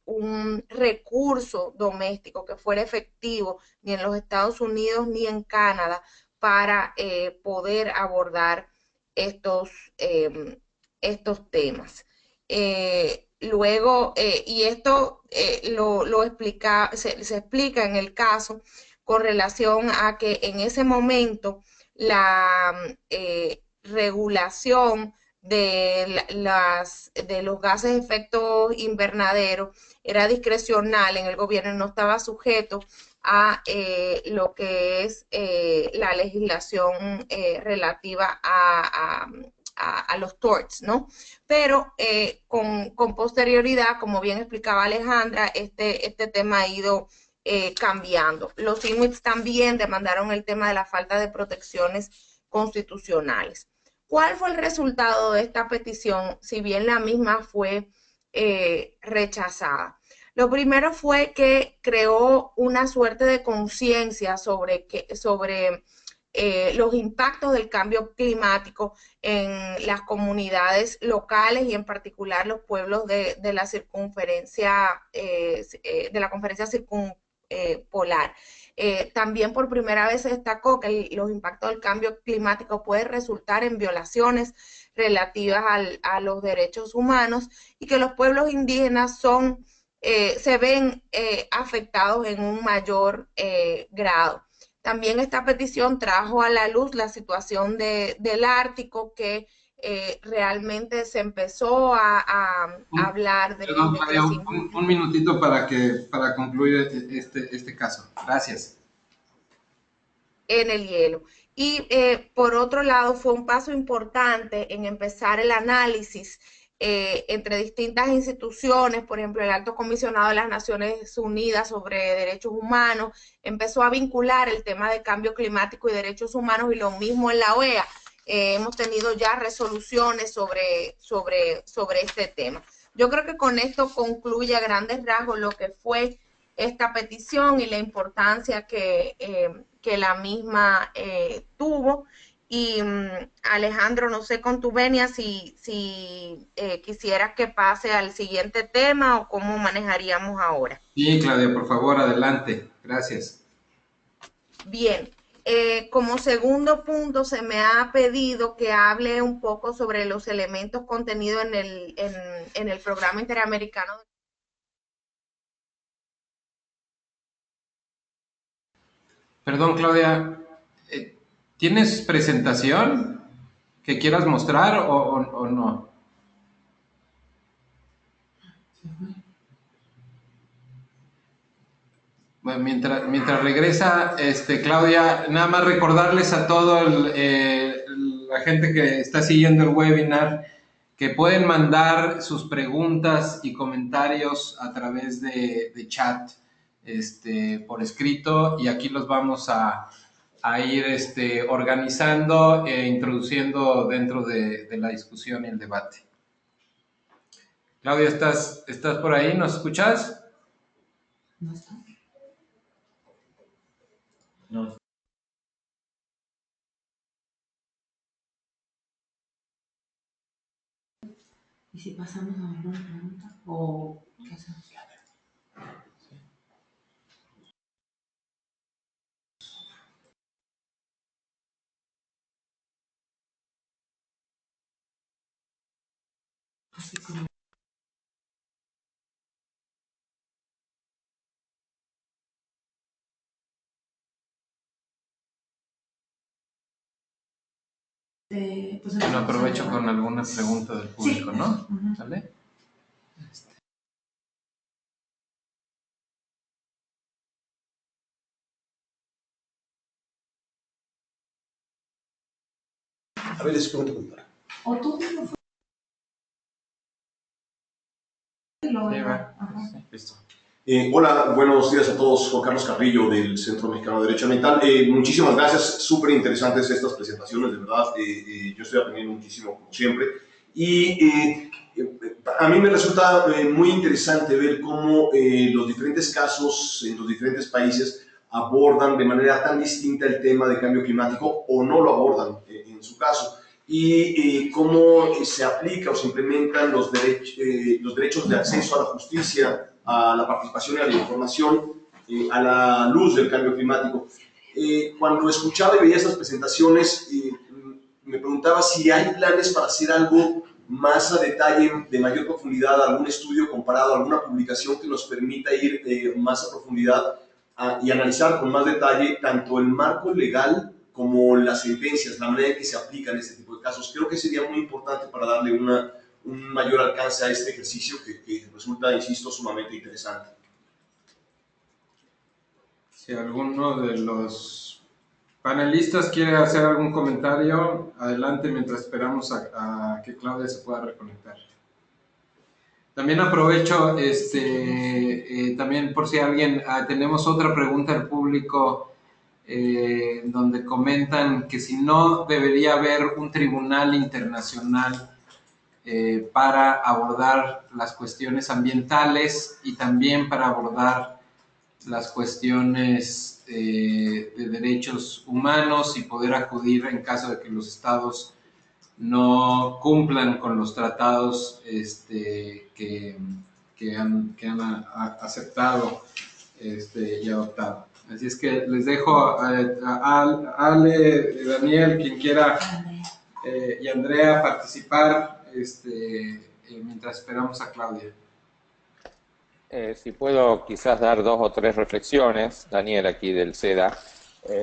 un recurso doméstico que fuera efectivo ni en los Estados Unidos ni en Canadá para poder abordar estos temas. Luego, y esto se explica en el caso con relación a que en ese momento la regulación de los gases de efecto invernadero era discrecional en el gobierno, no estaba sujeto a lo que es la legislación relativa a los torts, ¿no? Pero con posterioridad, como bien explicaba Alejandra, este tema ha ido cambiando. Los inuits también demandaron el tema de la falta de protecciones constitucionales. ¿Cuál fue el resultado de esta petición, si bien la misma fue rechazada? Lo primero fue que creó una suerte de conciencia sobre los impactos del cambio climático en las comunidades locales y en particular los pueblos de la circunferencia, de la conferencia circumpolar. También por primera vez se destacó que los impactos del cambio climático pueden resultar en violaciones relativas a los derechos humanos y que los pueblos indígenas se ven afectados en un mayor grado. También esta petición trajo a la luz la situación del Ártico, que realmente se empezó a hablar de... Perdón, María, un minutito para concluir este caso. Gracias. En el hielo. Y por otro lado, fue un paso importante en empezar el análisis entre distintas instituciones, por ejemplo, el Alto Comisionado de las Naciones Unidas sobre Derechos Humanos, empezó a vincular el tema de cambio climático y derechos humanos, y lo mismo en la OEA. Hemos tenido ya resoluciones sobre este tema. Yo creo que con esto concluye a grandes rasgos lo que fue esta petición y la importancia que la misma tuvo. Y Alejandro, no sé con tu venia si quisieras que pase al siguiente tema o cómo manejaríamos ahora. Sí, Claudia, por favor, adelante. Gracias. Bien, como segundo punto se me ha pedido que hable un poco sobre los elementos contenidos en el programa interamericano. Perdón, Claudia, ¿tienes presentación que quieras mostrar o no? Bueno, mientras regresa, Claudia, nada más recordarles a toda la gente que está siguiendo el webinar que pueden mandar sus preguntas y comentarios a través de chat por escrito, y aquí los vamos a ir organizando e introduciendo dentro de la discusión y el debate. Claudia, ¿estás por ahí? ¿Nos escuchas? No está. No. ¿Y si pasamos a alguna pregunta? ¿O qué hacemos? Así como... Pues bueno, aprovecho con alguna pregunta del público, sí, ¿no? ¿Sale? A ver, les pregunto contar. ¿O tú mismo fue? Listo. Hola, buenos días a todos. Juan Carlos Carrillo del Centro Mexicano de Derecho Ambiental. Muchísimas gracias, súper interesantes estas presentaciones, de verdad. Yo estoy aprendiendo muchísimo, como siempre. Y a mí me resulta muy interesante ver cómo los diferentes casos en los diferentes países abordan de manera tan distinta el tema de cambio climático o no lo abordan en su caso. Y cómo se aplica o se implementan los derechos de acceso a la justicia, a la participación y a la información a la luz del cambio climático. Cuando escuchaba y veía estas presentaciones, me preguntaba si hay planes para hacer algo más a detalle, de mayor profundidad, algún estudio comparado, alguna publicación que nos permita ir más a profundidad y analizar con más detalle tanto el marco legal como las sentencias, la manera en que se aplican este tipo de casos. Creo que sería muy importante para darle un mayor alcance a este ejercicio que resulta, insisto, sumamente interesante. Si alguno de los panelistas quiere hacer algún comentario, adelante mientras esperamos a que Claudia se pueda reconectar. También aprovecho, también por si alguien, tenemos otra pregunta del público donde comentan que si no debería haber un tribunal internacional para abordar las cuestiones ambientales y también para abordar las cuestiones de derechos humanos y poder acudir en caso de que los estados no cumplan con los tratados que han aceptado y adoptado. Así es que les dejo a Ale, Daniel, quien quiera, y Andrea participar mientras esperamos a Claudia. Si puedo quizás dar 2 o 3 reflexiones, Daniel aquí del SEDA.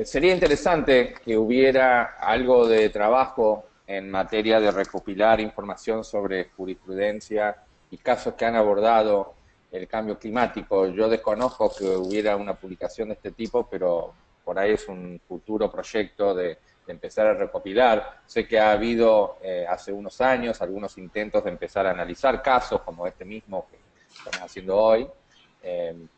Sería interesante que hubiera algo de trabajo en materia de recopilar información sobre jurisprudencia y casos que han abordado el cambio climático. Yo desconozco que hubiera una publicación de este tipo, pero por ahí es un futuro proyecto de empezar a recopilar. Sé que ha habido hace unos años algunos intentos de empezar a analizar casos como este mismo que estamos haciendo hoy,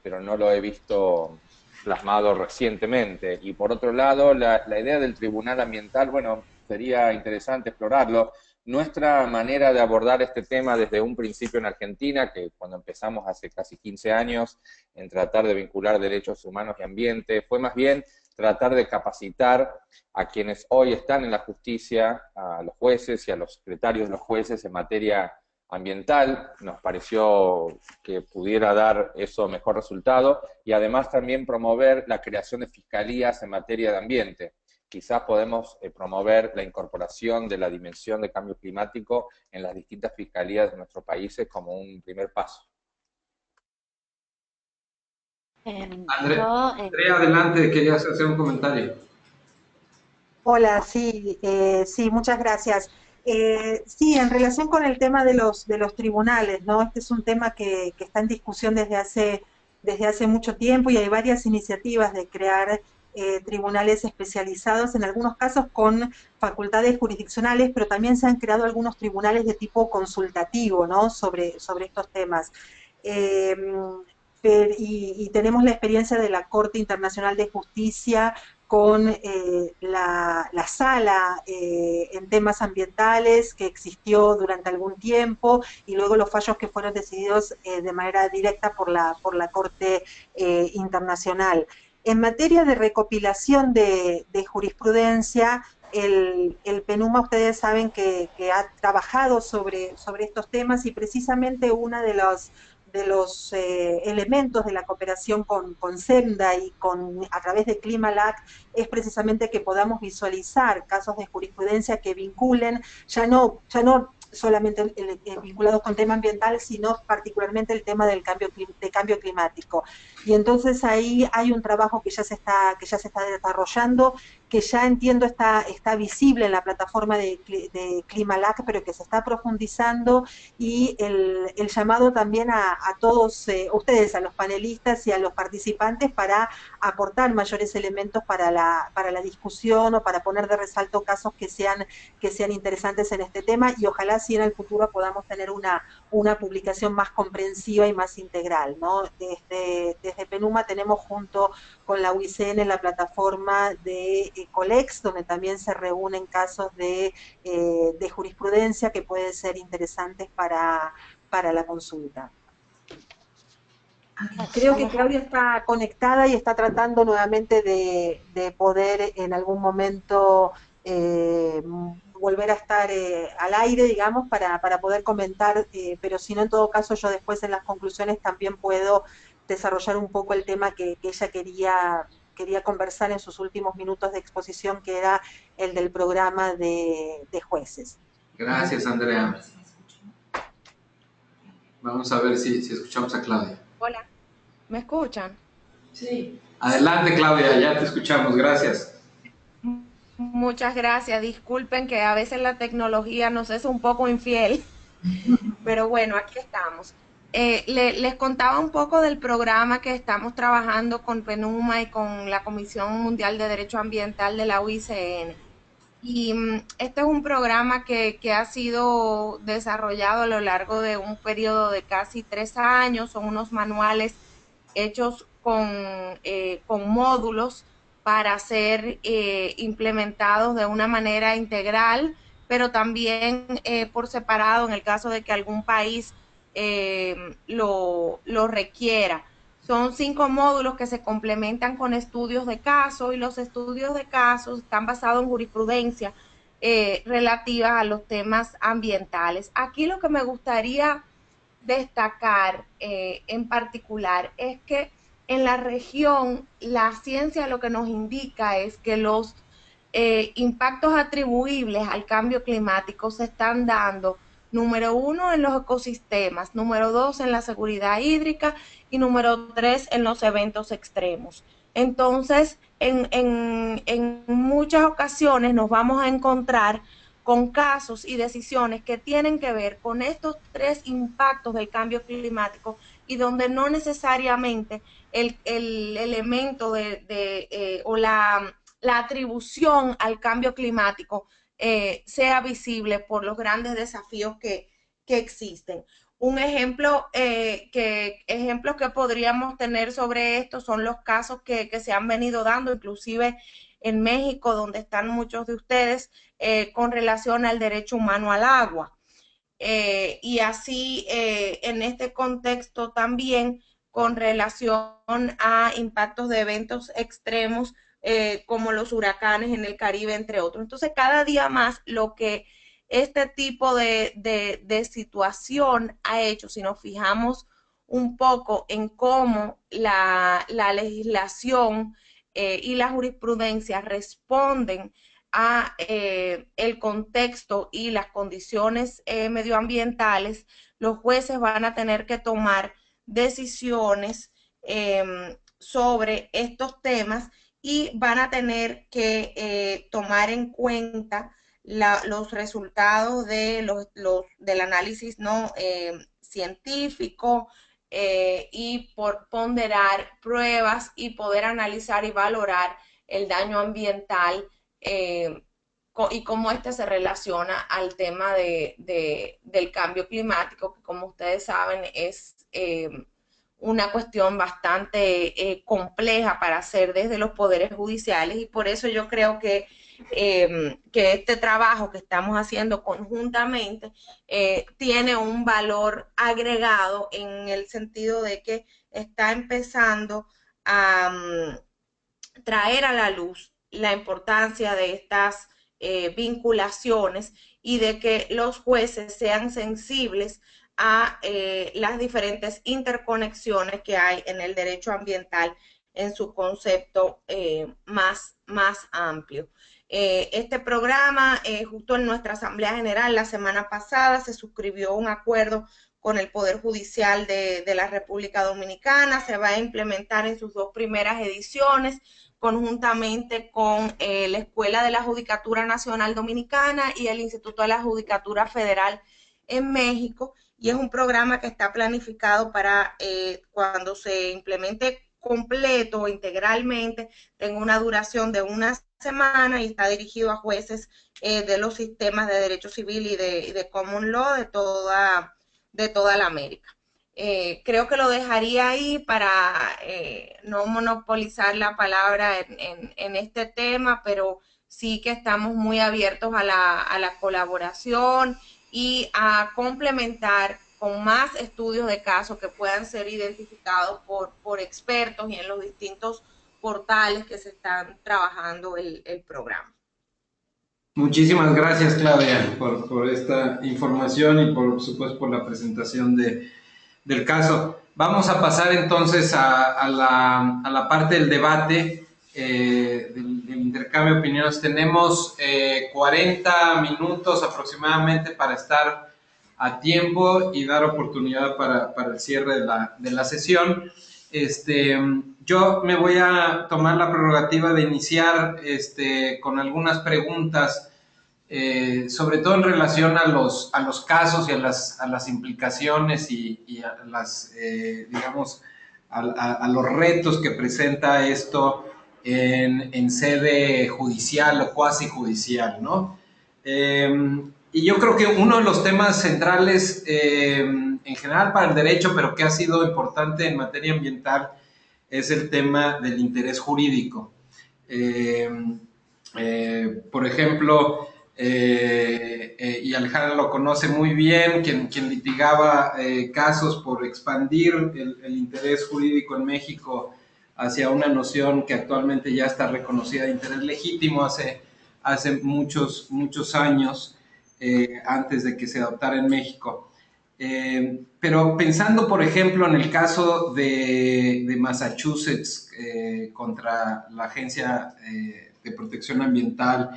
pero no lo he visto plasmado recientemente. Y por otro lado, la idea del tribunal ambiental, bueno, sería interesante explorarlo. Nuestra manera de abordar este tema desde un principio en Argentina, que cuando empezamos hace casi 15 años en tratar de vincular derechos humanos y ambiente, fue más bien tratar de capacitar a quienes hoy están en la justicia, a los jueces y a los secretarios de los jueces en materia ambiental. Nos pareció que pudiera dar eso mejor resultado, y además también promover la creación de fiscalías en materia de ambiente. Quizás podemos promover la incorporación de la dimensión de cambio climático en las distintas fiscalías de nuestros países como un primer paso. Andrea, adelante, querías hacer un comentario. Hola, sí, sí, muchas gracias. Sí, en relación con el tema de los tribunales, ¿no? Este es un tema que está en discusión desde hace mucho tiempo, y hay varias iniciativas de crear tribunales especializados, en algunos casos con facultades jurisdiccionales, pero también se han creado algunos tribunales de tipo consultativo, ¿no? sobre estos temas. Y tenemos la experiencia de la Corte Internacional de Justicia con la sala en temas ambientales que existió durante algún tiempo, y luego los fallos que fueron decididos de manera directa por la Corte Internacional. En materia de recopilación de jurisprudencia, el PENUMA, ustedes saben que ha trabajado sobre estos temas, y precisamente una de los elementos de la cooperación con SEMDA y a través de ClimaLac es precisamente que podamos visualizar casos de jurisprudencia que vinculen, ya no solamente vinculados con tema ambiental, sino particularmente el tema del cambio climático. Y entonces ahí hay un trabajo que ya se está desarrollando, que ya entiendo está visible en la plataforma de ClimaLac, pero que se está profundizando, y el llamado también a todos ustedes, a los panelistas y a los participantes, para aportar mayores elementos para la discusión, o para poner de resalto casos que sean interesantes en este tema, y ojalá si en el futuro podamos tener una publicación más comprensiva y más integral, ¿no? Desde PENUMA tenemos, junto con la UICN, la plataforma de Colex, donde también se reúnen casos de jurisprudencia que pueden ser interesantes para la consulta. Creo que Claudia está conectada y está tratando nuevamente de poder en algún momento volver a estar al aire, digamos, para poder comentar, pero si no, en todo caso, yo después en las conclusiones también puedo desarrollar un poco el tema que ella quería conversar en sus últimos minutos de exposición, que era el del programa de jueces. Gracias, Andrea. Vamos a ver si escuchamos a Claudia. Hola, ¿me escuchan? Sí. Adelante, Claudia, ya te escuchamos, gracias. Muchas gracias, disculpen que a veces la tecnología nos es un poco infiel, pero bueno, aquí estamos. Les contaba un poco del programa que estamos trabajando con PENUMA y con la Comisión Mundial de Derecho Ambiental de la UICN. Y este es un programa que ha sido desarrollado a lo largo de un periodo de casi 3 años. Son unos manuales hechos con módulos para ser implementados de una manera integral pero también por separado en el caso de que algún país lo requiera. Son 5 módulos que se complementan con estudios de caso, y los estudios de casos están basados en jurisprudencia relativa a los temas ambientales. Aquí lo que me gustaría destacar en particular es que en la región la ciencia lo que nos indica es que los impactos atribuibles al cambio climático se están dando, número 1, en los ecosistemas, número 2, en la seguridad hídrica, y número 3, en los eventos extremos. Entonces, en muchas ocasiones nos vamos a encontrar con casos y decisiones que tienen que ver con estos 3 impactos del cambio climático, y donde no necesariamente el elemento o la atribución al cambio climático sea visible por los grandes desafíos que existen. Un ejemplo, ejemplos que podríamos tener sobre esto son los casos que se han venido dando, inclusive en México, donde están muchos de ustedes, con relación al derecho humano al agua. Y así, en este contexto también, con relación a impactos de eventos extremos, como los huracanes en el Caribe, entre otros. Entonces, cada día más lo que este tipo de situación ha hecho, si nos fijamos un poco en cómo la legislación y la jurisprudencia responden a el contexto y las condiciones medioambientales, los jueces van a tener que tomar decisiones sobre estos temas, y van a tener que tomar en cuenta los resultados del análisis no científico, y por ponderar pruebas y poder analizar y valorar el daño ambiental y cómo este se relaciona al tema del cambio climático, que, como ustedes saben, es una cuestión bastante compleja para hacer desde los poderes judiciales, y por eso yo creo que este trabajo que estamos haciendo conjuntamente tiene un valor agregado, en el sentido de que está empezando a traer a la luz la importancia de estas vinculaciones, y de que los jueces sean sensibles a las diferentes interconexiones que hay en el derecho ambiental en su concepto más amplio. Este programa, justo en nuestra Asamblea General la semana pasada, se suscribió un acuerdo con el Poder Judicial de la República Dominicana. Se va a implementar en sus 2 primeras ediciones, conjuntamente con la Escuela de la Judicatura Nacional Dominicana y el Instituto de la Judicatura Federal en México, y es un programa que está planificado para cuando se implemente completo o integralmente, tenga una duración de 1 semana, y está dirigido a jueces de los sistemas de derecho civil y de common law de toda la América. Creo que lo dejaría ahí para no monopolizar la palabra en este tema, pero sí que estamos muy abiertos a la colaboración y a complementar con más estudios de casos que puedan ser identificados por expertos y en los distintos portales que se están trabajando el programa. Muchísimas gracias, Claudia, por esta información y, por supuesto, por la presentación del caso. Vamos a pasar entonces a la parte del debate, del intercambio de opiniones. Tenemos 40 minutos aproximadamente para estar a tiempo y dar oportunidad para el cierre de la sesión. Yo me voy a tomar la prerrogativa de iniciar con algunas preguntas, sobre todo en relación a los casos y a las implicaciones y a las, digamos, a los retos que presenta esto en sede judicial o cuasi judicial, ¿no? Y yo creo que uno de los temas centrales en general para el derecho, pero que ha sido importante en materia ambiental, es el tema del interés jurídico. Por ejemplo, y Alejandra lo conoce muy bien, quien litigaba casos por expandir el interés jurídico en México hacia una noción que actualmente ya está reconocida de interés legítimo hace muchos años, antes de que se adoptara en México. Pero pensando, por ejemplo, en el caso de Massachusetts contra la Agencia de Protección Ambiental,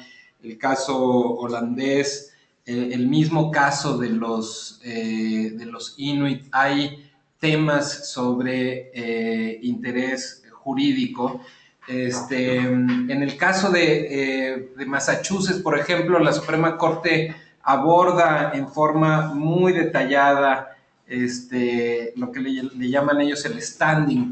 el caso holandés, el mismo caso de los Inuit, hay temas sobre interés jurídico. En el caso de Massachusetts, por ejemplo, la Suprema Corte aborda en forma muy detallada lo que le llaman ellos el standing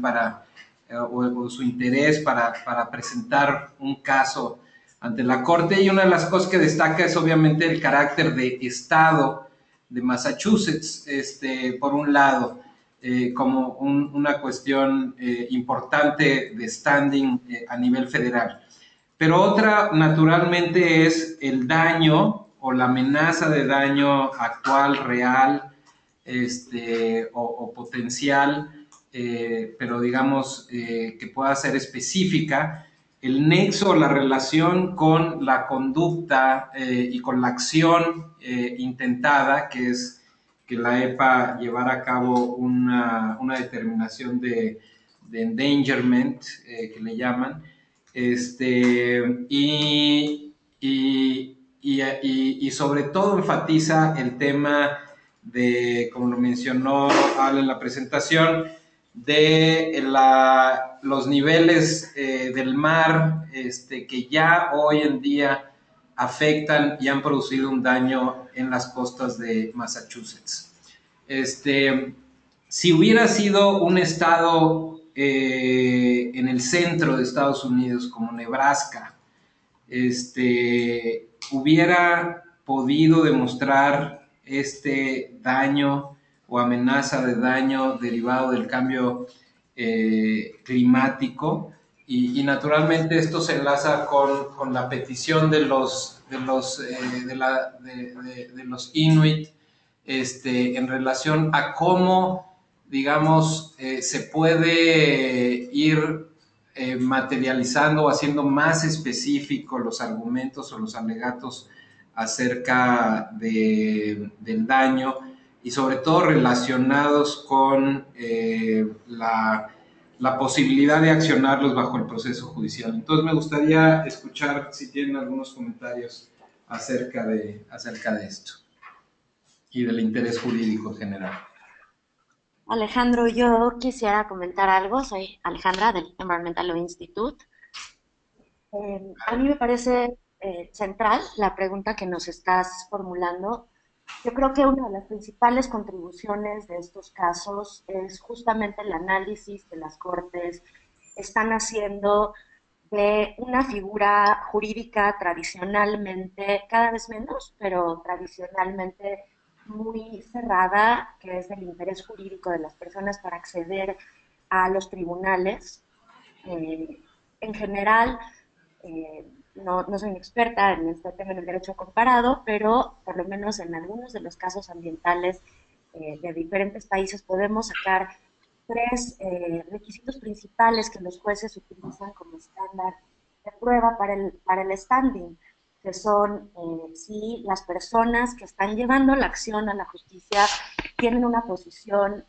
o su interés para presentar un caso ante la Corte, y una de las cosas que destaca es obviamente el carácter de Estado de Massachusetts, por un lado, como una cuestión importante de standing a nivel federal. Pero otra, naturalmente, es el daño o la amenaza de daño actual, real, o potencial, pero digamos que pueda ser específica, el nexo, la relación con la conducta y con la acción intentada, que es que la EPA llevara a cabo una determinación de endangerment, que le llaman, y sobre todo enfatiza el tema de, como lo mencionó Al en la presentación, de los niveles del mar que ya hoy en día afectan y han producido un daño en las costas de Massachusetts. Si hubiera sido un estado en el centro de Estados Unidos, como Nebraska, hubiera podido demostrar este daño o amenaza de daño derivado del cambio climático, y naturalmente esto se enlaza con la petición de los Inuit en relación a cómo, digamos, se puede ir materializando o haciendo más específicos los argumentos o los alegatos acerca del daño, y sobre todo relacionados con la posibilidad de accionarlos bajo el proceso judicial. Entonces me gustaría escuchar si tienen algunos comentarios acerca de esto y del interés jurídico en general. Alejandro, yo quisiera comentar algo. Soy Alejandra del Environmental Law Institute. A mí me parece central la pregunta que nos estás formulando. Yo creo que una de las principales contribuciones de estos casos es justamente el análisis que las Cortes están haciendo de una figura jurídica tradicionalmente, cada vez menos, pero tradicionalmente muy cerrada, que es el interés jurídico de las personas para acceder a los tribunales. En general, no soy una experta en este tema en el derecho comparado, pero por lo menos en algunos de los casos ambientales de diferentes países podemos sacar tres requisitos principales que los jueces utilizan como estándar de prueba para el standing, que son si las personas que están llevando la acción a la justicia tienen una posición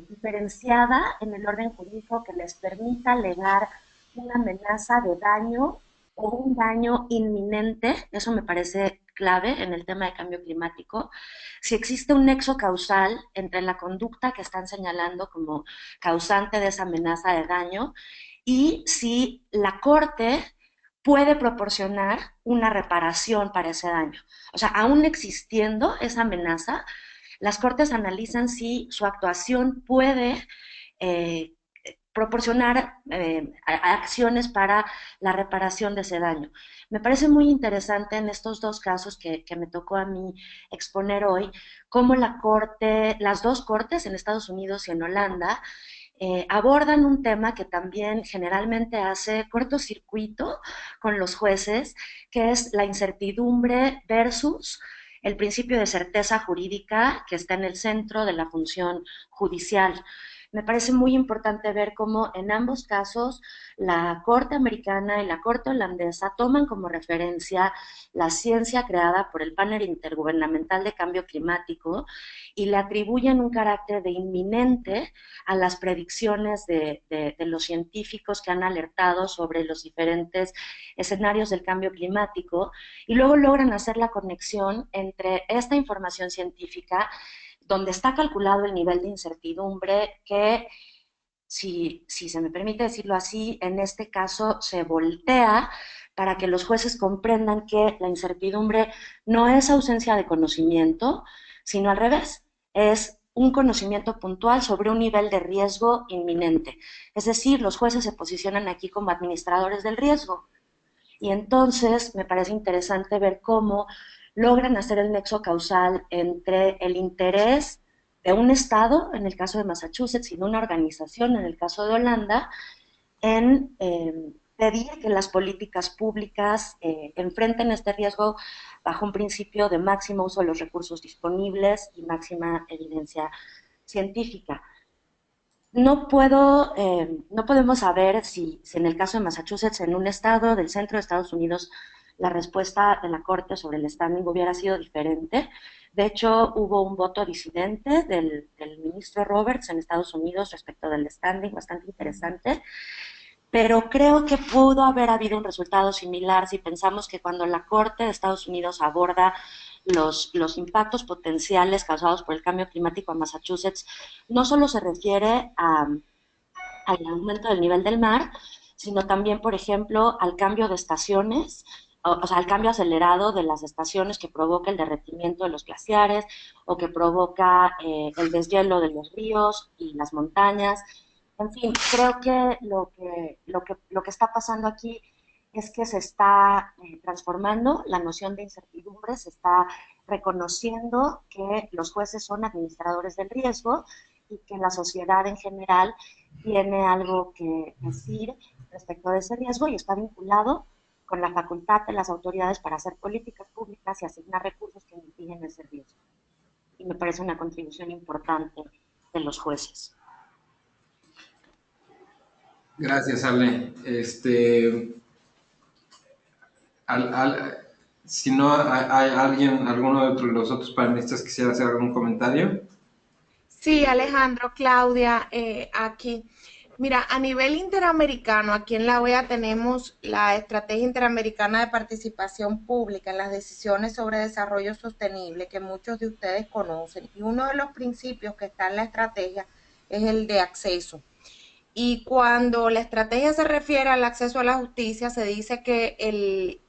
diferenciada en el orden jurídico que les permita alegar una amenaza de daño o un daño inminente. Eso me parece clave en el tema de cambio climático. Si existe un nexo causal entre la conducta que están señalando como causante de esa amenaza de daño y si la Corte puede proporcionar una reparación para ese daño. O sea, aún existiendo esa amenaza, las Cortes analizan si su actuación puede proporcionar acciones para la reparación de ese daño. Me parece muy interesante en estos dos casos que me tocó a mí exponer hoy, cómo las dos cortes en Estados Unidos y en Holanda abordan un tema que también generalmente hace cortocircuito con los jueces, que es la incertidumbre versus el principio de certeza jurídica que está en el centro de la función judicial. Me parece muy importante ver cómo en ambos casos la Corte americana y la Corte holandesa toman como referencia la ciencia creada por el Panel Intergubernamental de Cambio Climático y le atribuyen un carácter de inminente a las predicciones de los científicos que han alertado sobre los diferentes escenarios del cambio climático, y luego logran hacer la conexión entre esta información científica, donde está calculado el nivel de incertidumbre que, si se me permite decirlo así, en este caso se voltea para que los jueces comprendan que la incertidumbre no es ausencia de conocimiento, sino al revés, es un conocimiento puntual sobre un nivel de riesgo inminente. Es decir, los jueces se posicionan aquí como administradores del riesgo. Y entonces me parece interesante ver cómo logran hacer el nexo causal entre el interés de un Estado, en el caso de Massachusetts, y de una organización, en el caso de Holanda, en pedir que las políticas públicas enfrenten este riesgo bajo un principio de máximo uso de los recursos disponibles y máxima evidencia científica. No podemos saber si en el caso de Massachusetts, en un estado del centro de Estados Unidos, la respuesta de la Corte sobre el standing hubiera sido diferente. De hecho, hubo un voto disidente del ministro Roberts en Estados Unidos respecto del standing, bastante interesante, pero creo que pudo haber habido un resultado similar si pensamos que cuando la Corte de Estados Unidos aborda los impactos potenciales causados por el cambio climático en Massachusetts, no solo se refiere al aumento del nivel del mar, sino también, por ejemplo, al cambio de estaciones, o sea, al cambio acelerado de las estaciones que provoca el derretimiento de los glaciares o que provoca el deshielo de los ríos y las montañas. En fin, creo que lo que está pasando aquí es que se está transformando la noción de incertidumbre, se está reconociendo que los jueces son administradores del riesgo y que la sociedad en general tiene algo que decir respecto de ese riesgo y está vinculado con la facultad de las autoridades para hacer políticas públicas y asignar recursos que mitiguen ese riesgo. Y me parece una contribución importante de los jueces. Gracias, Ale. Si no hay alguien, alguno de los otros panelistas quisiera hacer algún comentario. Sí, Alejandro, Claudia, aquí. Mira, a nivel interamericano, aquí en la OEA tenemos la Estrategia Interamericana de Participación Pública en las decisiones sobre desarrollo sostenible, que muchos de ustedes conocen. Y uno de los principios que está en la estrategia es el de acceso. Y cuando la estrategia se refiere al acceso a la justicia, se dice que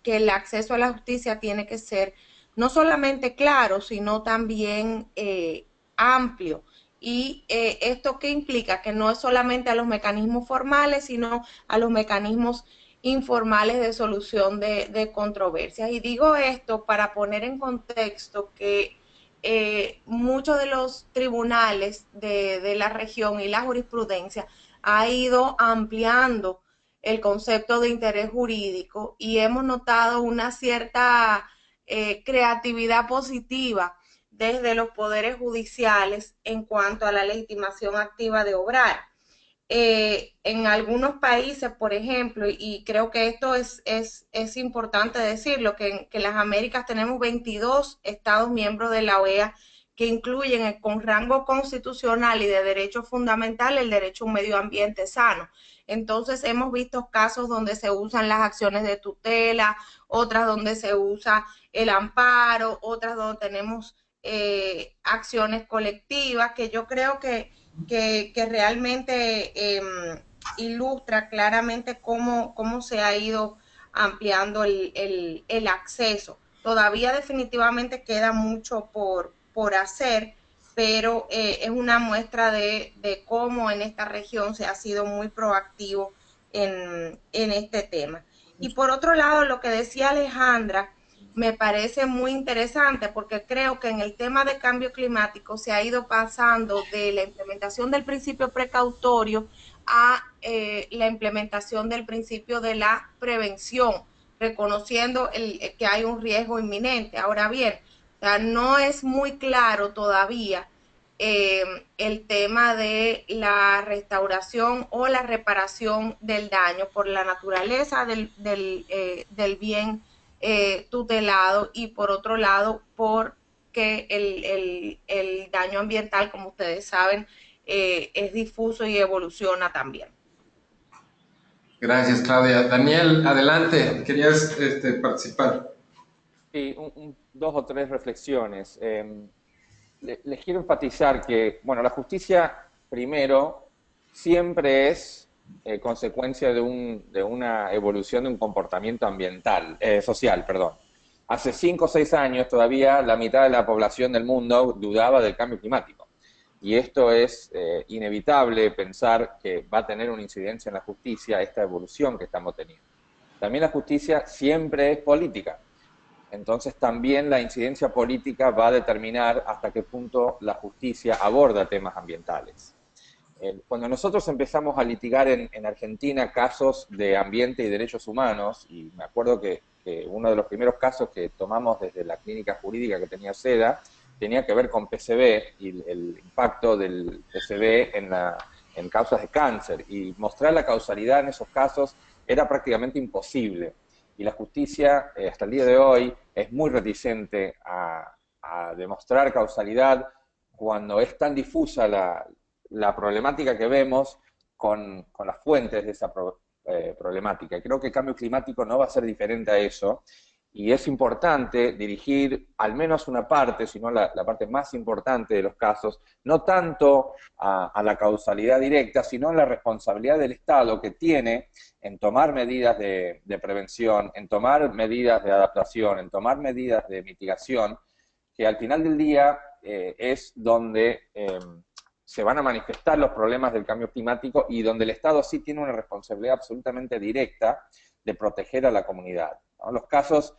el acceso a la justicia tiene que ser no solamente claro, sino también amplio. ¿Y esto qué implica? Que no es solamente a los mecanismos formales, sino a los mecanismos informales de solución de controversias. Y digo esto para poner en contexto que muchos de los tribunales de la región y la jurisprudencia ha ido ampliando el concepto de interés jurídico y hemos notado una cierta creatividad positiva desde los poderes judiciales en cuanto a la legitimación activa de obrar. En algunos países, por ejemplo, y creo que esto es importante decirlo, que en las Américas tenemos 22 estados miembros de la OEA que incluyen con rango constitucional y de derecho fundamental el derecho a un medio ambiente sano. Entonces hemos visto casos donde se usan las acciones de tutela, otras donde se usa el amparo, otras donde tenemos acciones colectivas, que yo creo que realmente ilustra claramente cómo se ha ido ampliando el acceso. Todavía definitivamente queda mucho por hacer, pero es una muestra de cómo en esta región se ha sido muy proactivo en este tema. Y por otro lado, lo que decía Alejandra, me parece muy interesante porque creo que en el tema de cambio climático se ha ido pasando de la implementación del principio precautorio a la implementación del principio de la prevención, reconociendo que hay un riesgo inminente. Ahora bien, o sea, no es muy claro todavía el tema de la restauración o la reparación del daño por la naturaleza del bien tutelado, y por otro lado porque el daño ambiental, como ustedes saben, es difuso y evoluciona también. Gracias, Claudia. Daniel, adelante, querías participar. Sí, dos o tres reflexiones. Les quiero enfatizar que, bueno, la justicia, primero, siempre es consecuencia de una evolución de un comportamiento social, perdón. Hace 5 o 6 años todavía la mitad de la población del mundo dudaba del cambio climático. Y esto es inevitable pensar que va a tener una incidencia en la justicia esta evolución que estamos teniendo. También la justicia siempre es política. Entonces también la incidencia política va a determinar hasta qué punto la justicia aborda temas ambientales. Cuando nosotros empezamos a litigar en Argentina casos de ambiente y derechos humanos, y me acuerdo que uno de los primeros casos que tomamos desde la clínica jurídica que tenía SEDA, tenía que ver con PCB y el impacto del PCB en causas de cáncer, y mostrar la causalidad en esos casos era prácticamente imposible. Y la justicia, hasta el día de hoy, es muy reticente a demostrar causalidad cuando es tan difusa la problemática que vemos con las fuentes de esa problemática. Y creo que el cambio climático no va a ser diferente a eso, y es importante dirigir al menos una parte, sino la parte más importante de los casos, no tanto a la causalidad directa, sino en la responsabilidad del Estado que tiene en tomar medidas de prevención, en tomar medidas de adaptación, en tomar medidas de mitigación, que al final del día es donde se van a manifestar los problemas del cambio climático, y donde el Estado sí tiene una responsabilidad absolutamente directa de proteger a la comunidad, ¿no? Los casos,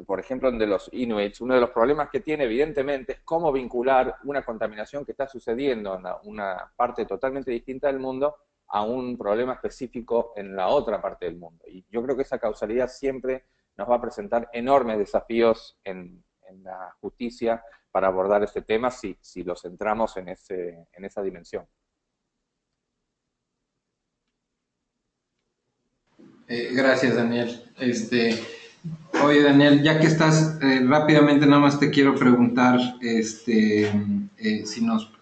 por ejemplo, de los Inuits, uno de los problemas que tiene evidentemente es cómo vincular una contaminación que está sucediendo en una parte totalmente distinta del mundo a un problema específico en la otra parte del mundo. Y yo creo que esa causalidad siempre nos va a presentar enormes desafíos en la justicia para abordar este tema si lo centramos en esa dimensión. Gracias, Daniel. Oye, Daniel, ya que estás, rápidamente nada más te quiero preguntar,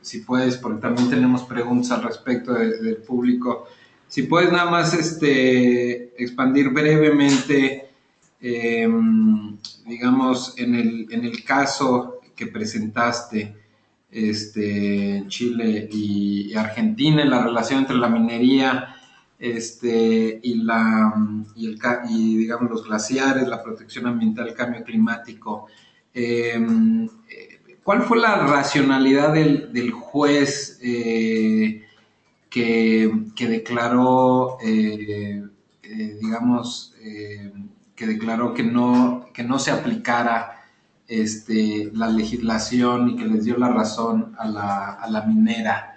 si puedes, porque también tenemos preguntas al respecto del público, si puedes nada más expandir brevemente, digamos, en el caso que presentaste, en Chile y Argentina, en la relación entre la minería y digamos los glaciares, la protección ambiental, el cambio climático. ¿Cuál fue la racionalidad del juez que declaró, digamos, que declaró que no se aplicara la legislación y que les dio la razón a la minera?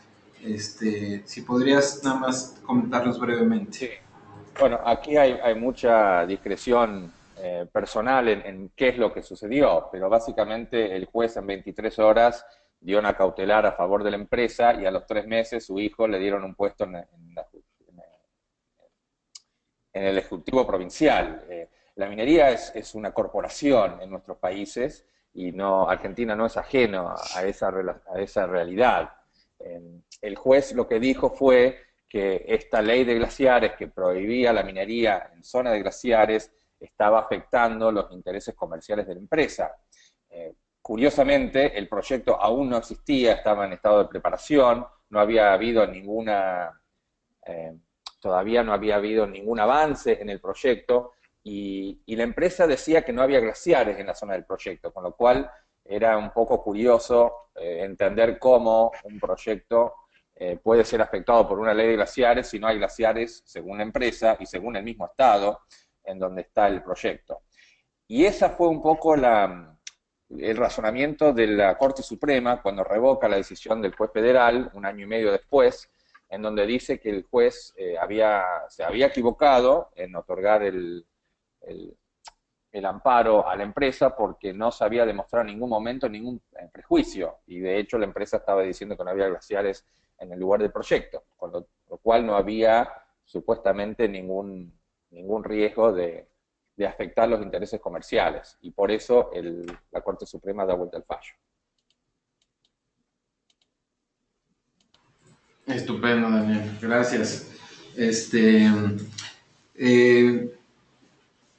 Si podrías nada más comentarnos brevemente. Sí. Bueno, aquí hay mucha discreción personal en qué es lo que sucedió, pero básicamente el juez en 23 horas dio una cautelar a favor de la empresa, y a los 3 meses su hijo le dieron un puesto en el Ejecutivo Provincial. La minería es una corporación en nuestros países, y Argentina no es ajeno a esa realidad. El juez lo que dijo fue que esta ley de glaciares que prohibía la minería en zona de glaciares estaba afectando los intereses comerciales de la empresa. Curiosamente, el proyecto aún no existía, estaba en estado de preparación, no había habido todavía no había habido ningún avance en el proyecto, y la empresa decía que no había glaciares en la zona del proyecto, con lo cual era un poco curioso entender cómo un proyecto puede ser afectado por una ley de glaciares si no hay glaciares según la empresa y según el mismo estado en donde está el proyecto. Y esa fue un poco el razonamiento de la Corte Suprema cuando revoca la decisión del juez federal, un año y medio después, en donde dice que el juez se había equivocado en otorgar el amparo a la empresa porque no se había demostrado en ningún momento ningún prejuicio, y de hecho la empresa estaba diciendo que no había glaciares en el lugar del proyecto, con lo cual no había supuestamente ningún riesgo de afectar los intereses comerciales, y por eso la Corte Suprema da vuelta al fallo. Estupendo, Daniel, gracias.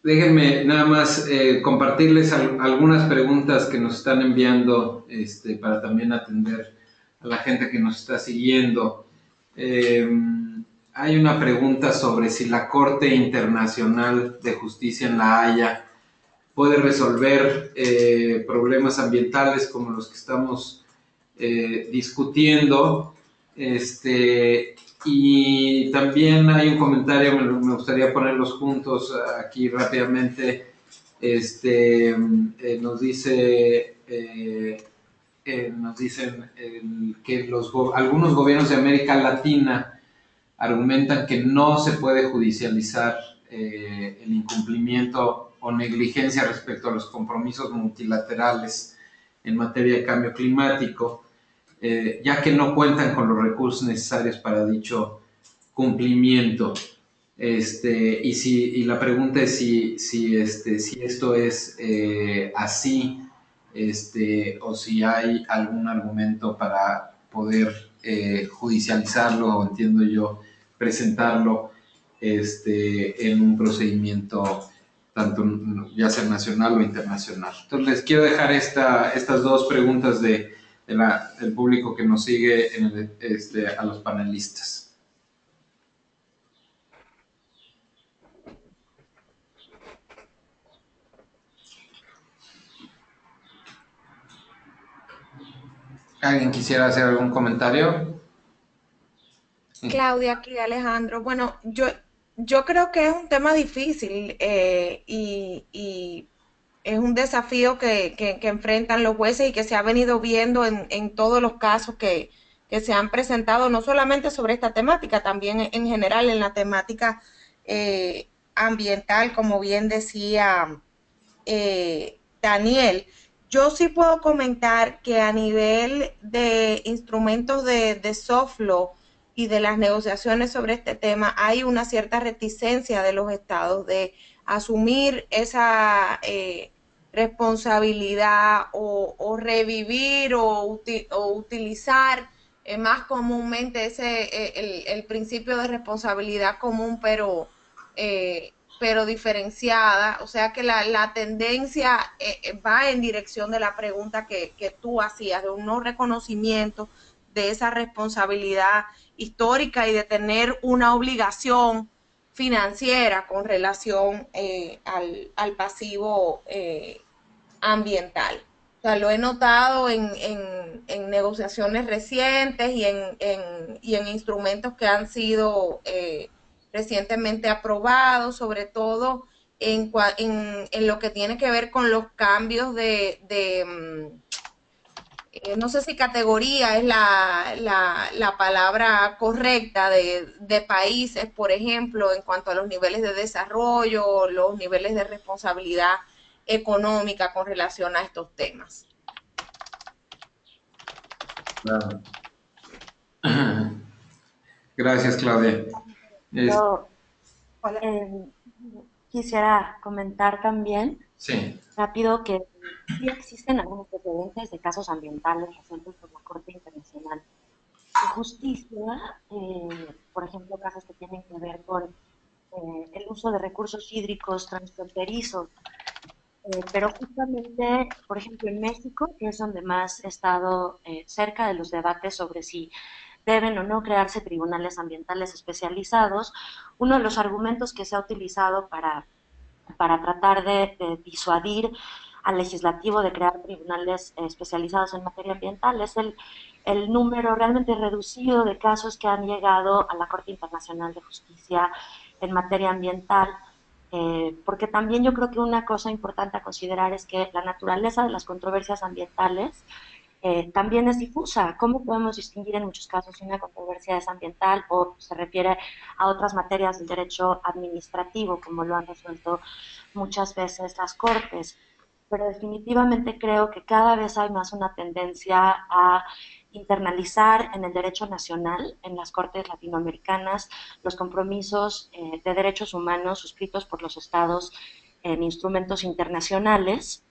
Déjenme nada más compartirles algunas preguntas que nos están enviando para también atender a la gente que nos está siguiendo. Hay una pregunta sobre si la Corte Internacional de Justicia en La Haya puede resolver problemas ambientales como los que estamos discutiendo. Y también hay un comentario, me gustaría ponerlos juntos aquí rápidamente. Nos dicen que algunos gobiernos de América Latina argumentan que no se puede judicializar el incumplimiento o negligencia respecto a los compromisos multilaterales en materia de cambio climático, ya que no cuentan con los recursos necesarios para dicho cumplimiento. Y la pregunta es si esto es así, o si hay algún argumento para poder judicializarlo, o entiendo yo, presentarlo en un procedimiento tanto ya sea nacional o internacional. Entonces les quiero dejar estas dos preguntas del público que nos sigue a los panelistas. ¿Alguien quisiera hacer algún comentario? Claudia, aquí Alejandro. Bueno, yo creo que es un tema difícil y es un desafío que enfrentan los jueces y que se ha venido viendo en todos los casos que se han presentado, no solamente sobre esta temática, también en general en la temática ambiental, como bien decía Daniel. Yo sí puedo comentar que a nivel de instrumentos de soft law y de las negociaciones sobre este tema, hay una cierta reticencia de los estados de asumir esa responsabilidad o revivir o utilizar más comúnmente el principio de responsabilidad común, pero diferenciada. O sea que la tendencia va en dirección de la pregunta que tú hacías, de un no reconocimiento de esa responsabilidad histórica y de tener una obligación financiera con relación al pasivo ambiental. O sea, lo he notado en negociaciones recientes y en instrumentos que han sido recientemente aprobados, sobre todo en lo que tiene que ver con los cambios no sé si categoría es la palabra correcta, de países, por ejemplo, en cuanto a los niveles de desarrollo, los niveles de responsabilidad económica con relación a estos temas. Claro. Gracias, Claudia. Yo quisiera comentar también rápido que sí existen algunos precedentes de casos ambientales resueltos por la Corte Internacional de Justicia, por ejemplo, casos que tienen que ver con el uso de recursos hídricos transfronterizos, pero justamente, por ejemplo, en México, que es donde más he estado cerca de los debates sobre si deben o no crearse tribunales ambientales especializados, uno de los argumentos que se ha utilizado para tratar de disuadir al legislativo de crear tribunales especializados en materia ambiental es el número realmente reducido de casos que han llegado a la Corte Internacional de Justicia en materia ambiental, porque también yo creo que una cosa importante a considerar es que la naturaleza de las controversias ambientales también es difusa. ¿Cómo podemos distinguir en muchos casos si una controversia es ambiental o se refiere a otras materias del derecho administrativo, como lo han resuelto muchas veces las cortes? Pero definitivamente creo que cada vez hay más una tendencia a internalizar en el derecho nacional, en las cortes latinoamericanas, los compromisos de derechos humanos suscritos por los estados en instrumentos internacionales,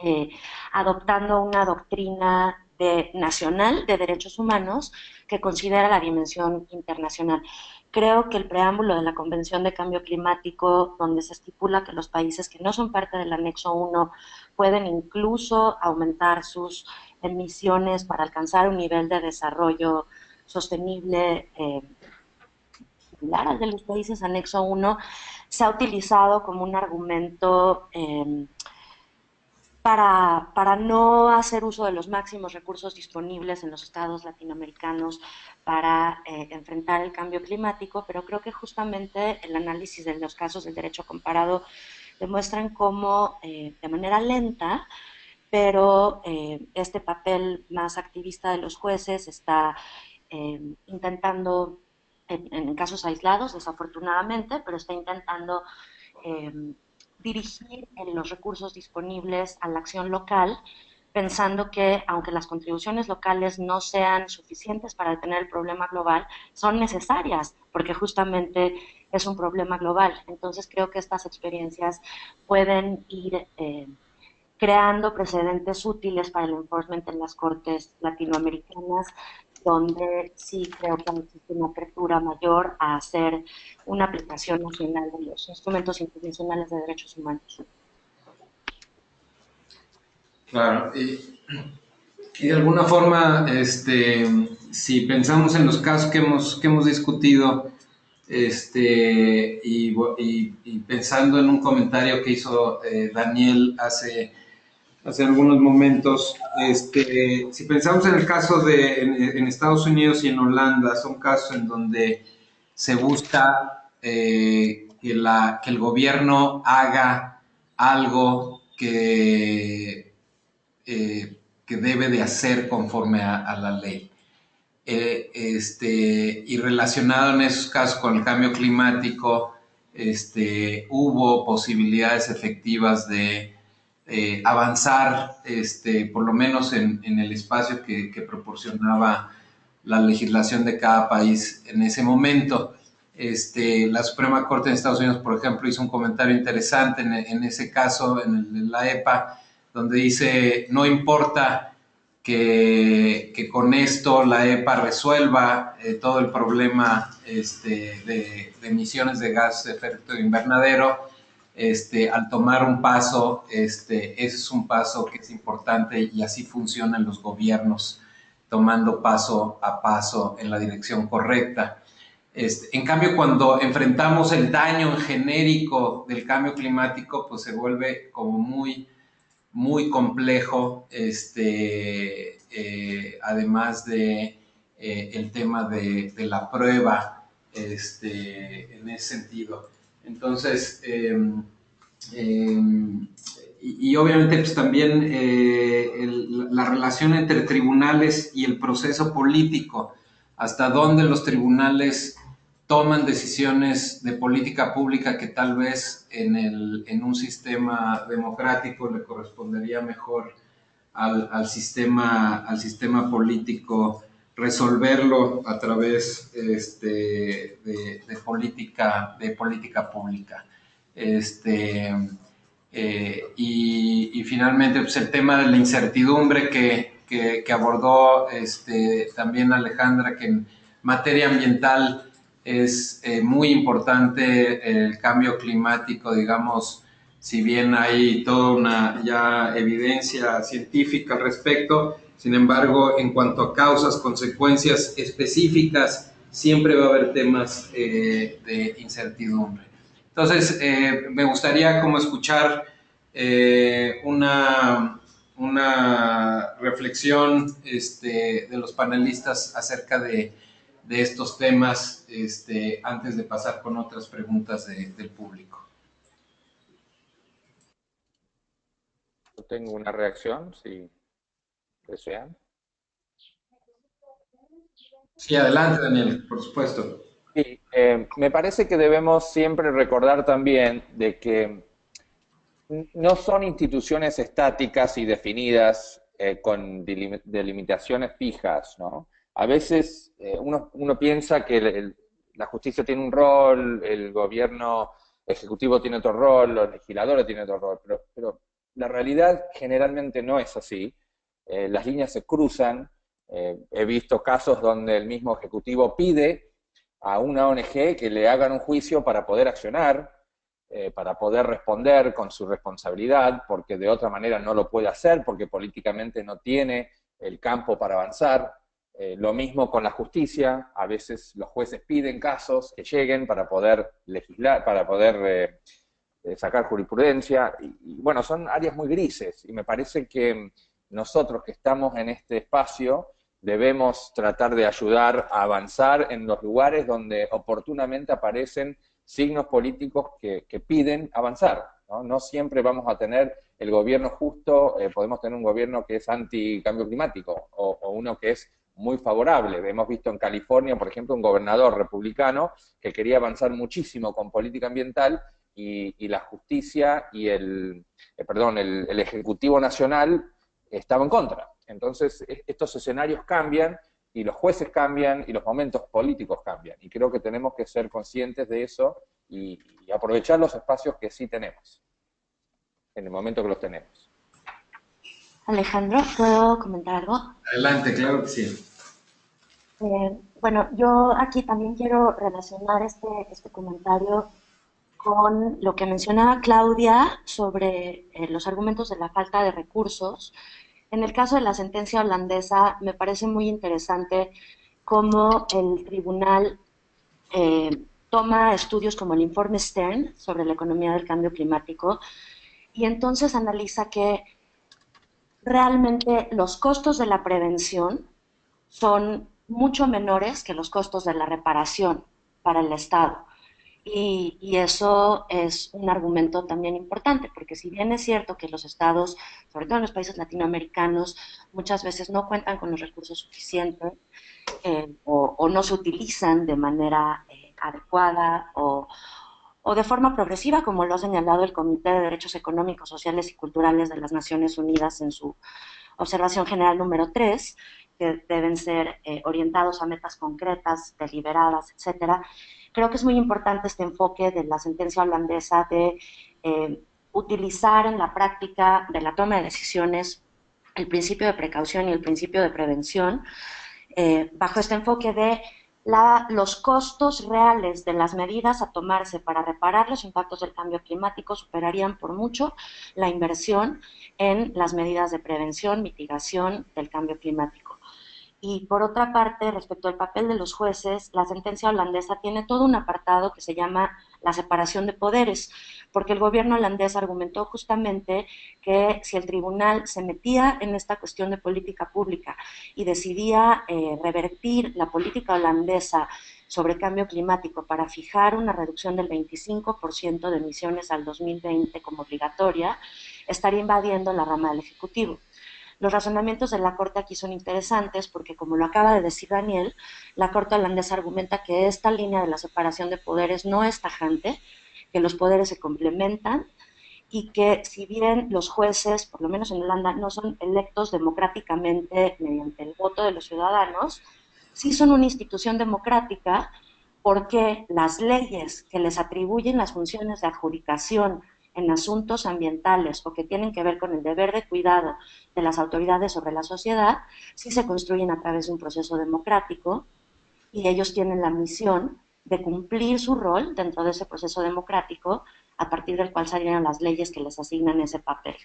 eh, adoptando una doctrina nacional de derechos humanos que considera la dimensión internacional. Creo que el preámbulo de la Convención de Cambio Climático, donde se estipula que los países que no son parte del anexo 1 pueden incluso aumentar sus emisiones para alcanzar un nivel de desarrollo sostenible similar al de los países anexo 1, se ha utilizado como un argumento para no hacer uso de los máximos recursos disponibles en los estados latinoamericanos para enfrentar el cambio climático, pero creo que justamente el análisis de los casos del derecho comparado demuestran cómo de manera lenta, pero este papel más activista de los jueces está intentando, en casos aislados desafortunadamente, pero está intentando eh, dirigir los recursos disponibles a la acción local, pensando que aunque las contribuciones locales no sean suficientes para detener el problema global, son necesarias, porque justamente es un problema global. Entonces creo que estas experiencias pueden ir creando precedentes útiles para el enforcement en las cortes latinoamericanas, donde sí creo que existe una apertura mayor a hacer una aplicación nacional de los instrumentos internacionales de derechos humanos. Claro, y de alguna forma, si pensamos en los casos que hemos discutido, y pensando en un comentario que hizo Daniel hace algunos momentos, si pensamos en el caso en Estados Unidos y en Holanda, son casos en donde se busca que el gobierno haga algo que debe de hacer conforme a la ley. Y relacionado en esos casos con el cambio climático, hubo posibilidades efectivas de avanzar, por lo menos en el espacio que proporcionaba la legislación de cada país en ese momento. La Suprema Corte de Estados Unidos, por ejemplo, hizo un comentario interesante en ese caso, en el de la EPA, donde dice, no importa que con esto la EPA resuelva todo el problema de emisiones de gas de efecto invernadero, al tomar un paso, ese es un paso que es importante y así funcionan los gobiernos, tomando paso a paso en la dirección correcta. En cambio, cuando enfrentamos el daño genérico del cambio climático, pues se vuelve como muy complejo, además de el tema de la prueba, en ese sentido. Entonces, y obviamente pues también la relación entre tribunales y el proceso político, hasta dónde los tribunales toman decisiones de política pública que tal vez en un sistema democrático le correspondería mejor al sistema político resolverlo a través de política pública. Y finalmente pues el tema de la incertidumbre que abordó también Alejandra, que en materia ambiental es muy importante el cambio climático, digamos, si bien hay toda una ya evidencia científica al respecto, sin embargo, en cuanto a causas, consecuencias específicas, siempre va a haber temas de incertidumbre. Entonces, me gustaría como escuchar una reflexión de los panelistas acerca de estos temas antes de pasar con otras preguntas del público. Yo tengo una reacción, si desean. Sí, adelante, Daniel, por supuesto. Sí, me parece que debemos siempre recordar también de que no son instituciones estáticas y definidas con delimitaciones fijas, ¿no? A veces uno piensa que la justicia tiene un rol, el gobierno ejecutivo tiene otro rol, los legisladores tienen otro rol, pero la realidad generalmente no es así. Las líneas se cruzan. He visto casos donde el mismo ejecutivo pide a una ONG que le hagan un juicio para poder accionar, para poder responder con su responsabilidad, porque de otra manera no lo puede hacer, porque políticamente no tiene el campo para avanzar. Lo mismo con la justicia, a veces los jueces piden casos que lleguen para poder legislar, para poder sacar jurisprudencia, y bueno, son áreas muy grises, y me parece que nosotros que estamos en este espacio debemos tratar de ayudar a avanzar en los lugares donde oportunamente aparecen signos políticos que piden avanzar, ¿no? No siempre vamos a tener el gobierno justo, podemos tener un gobierno que es anti-cambio climático o uno que es muy favorable. Hemos visto en California, por ejemplo, un gobernador republicano que quería avanzar muchísimo con política ambiental y la justicia y el Ejecutivo Nacional estaba en contra. Entonces, estos escenarios cambian y los jueces cambian y los momentos políticos cambian. Y creo que tenemos que ser conscientes de eso y aprovechar los espacios que sí tenemos, en el momento que los tenemos. Alejandro, ¿puedo comentar algo? Adelante, claro que sí. Bueno, yo aquí también quiero relacionar este comentario con lo que mencionaba Claudia sobre los argumentos de la falta de recursos. En el caso de la sentencia holandesa, me parece muy interesante cómo el tribunal toma estudios como el informe Stern sobre la economía del cambio climático y entonces analiza que realmente los costos de la prevención son mucho menores que los costos de la reparación para el Estado. Y eso es un argumento también importante, porque si bien es cierto que los estados, sobre todo en los países latinoamericanos, muchas veces no cuentan con los recursos suficientes o no se utilizan de manera adecuada o de forma progresiva, como lo ha señalado el Comité de Derechos Económicos, Sociales y Culturales de las Naciones Unidas en su observación general número 3, que deben ser orientados a metas concretas, deliberadas, etcétera. Creo que es muy importante este enfoque de la sentencia holandesa de utilizar en la práctica de la toma de decisiones el principio de precaución y el principio de prevención, bajo este enfoque de los costos reales de las medidas a tomarse para reparar los impactos del cambio climático superarían por mucho la inversión en las medidas de prevención, mitigación del cambio climático. Y por otra parte, respecto al papel de los jueces, la sentencia holandesa tiene todo un apartado que se llama la separación de poderes, porque el gobierno holandés argumentó justamente que si el tribunal se metía en esta cuestión de política pública y decidía revertir la política holandesa sobre cambio climático para fijar una reducción del 25% de emisiones al 2020 como obligatoria, estaría invadiendo la rama del Ejecutivo. Los razonamientos de la Corte aquí son interesantes porque, como lo acaba de decir Daniel, la Corte holandesa argumenta que esta línea de la separación de poderes no es tajante, que los poderes se complementan y que si bien los jueces, por lo menos en Holanda, no son electos democráticamente mediante el voto de los ciudadanos, sí son una institución democrática porque las leyes que les atribuyen las funciones de adjudicación en asuntos ambientales o que tienen que ver con el deber de cuidado de las autoridades sobre la sociedad, sí se construyen a través de un proceso democrático y ellos tienen la misión de cumplir su rol dentro de ese proceso democrático a partir del cual salieron las leyes que les asignan ese papel.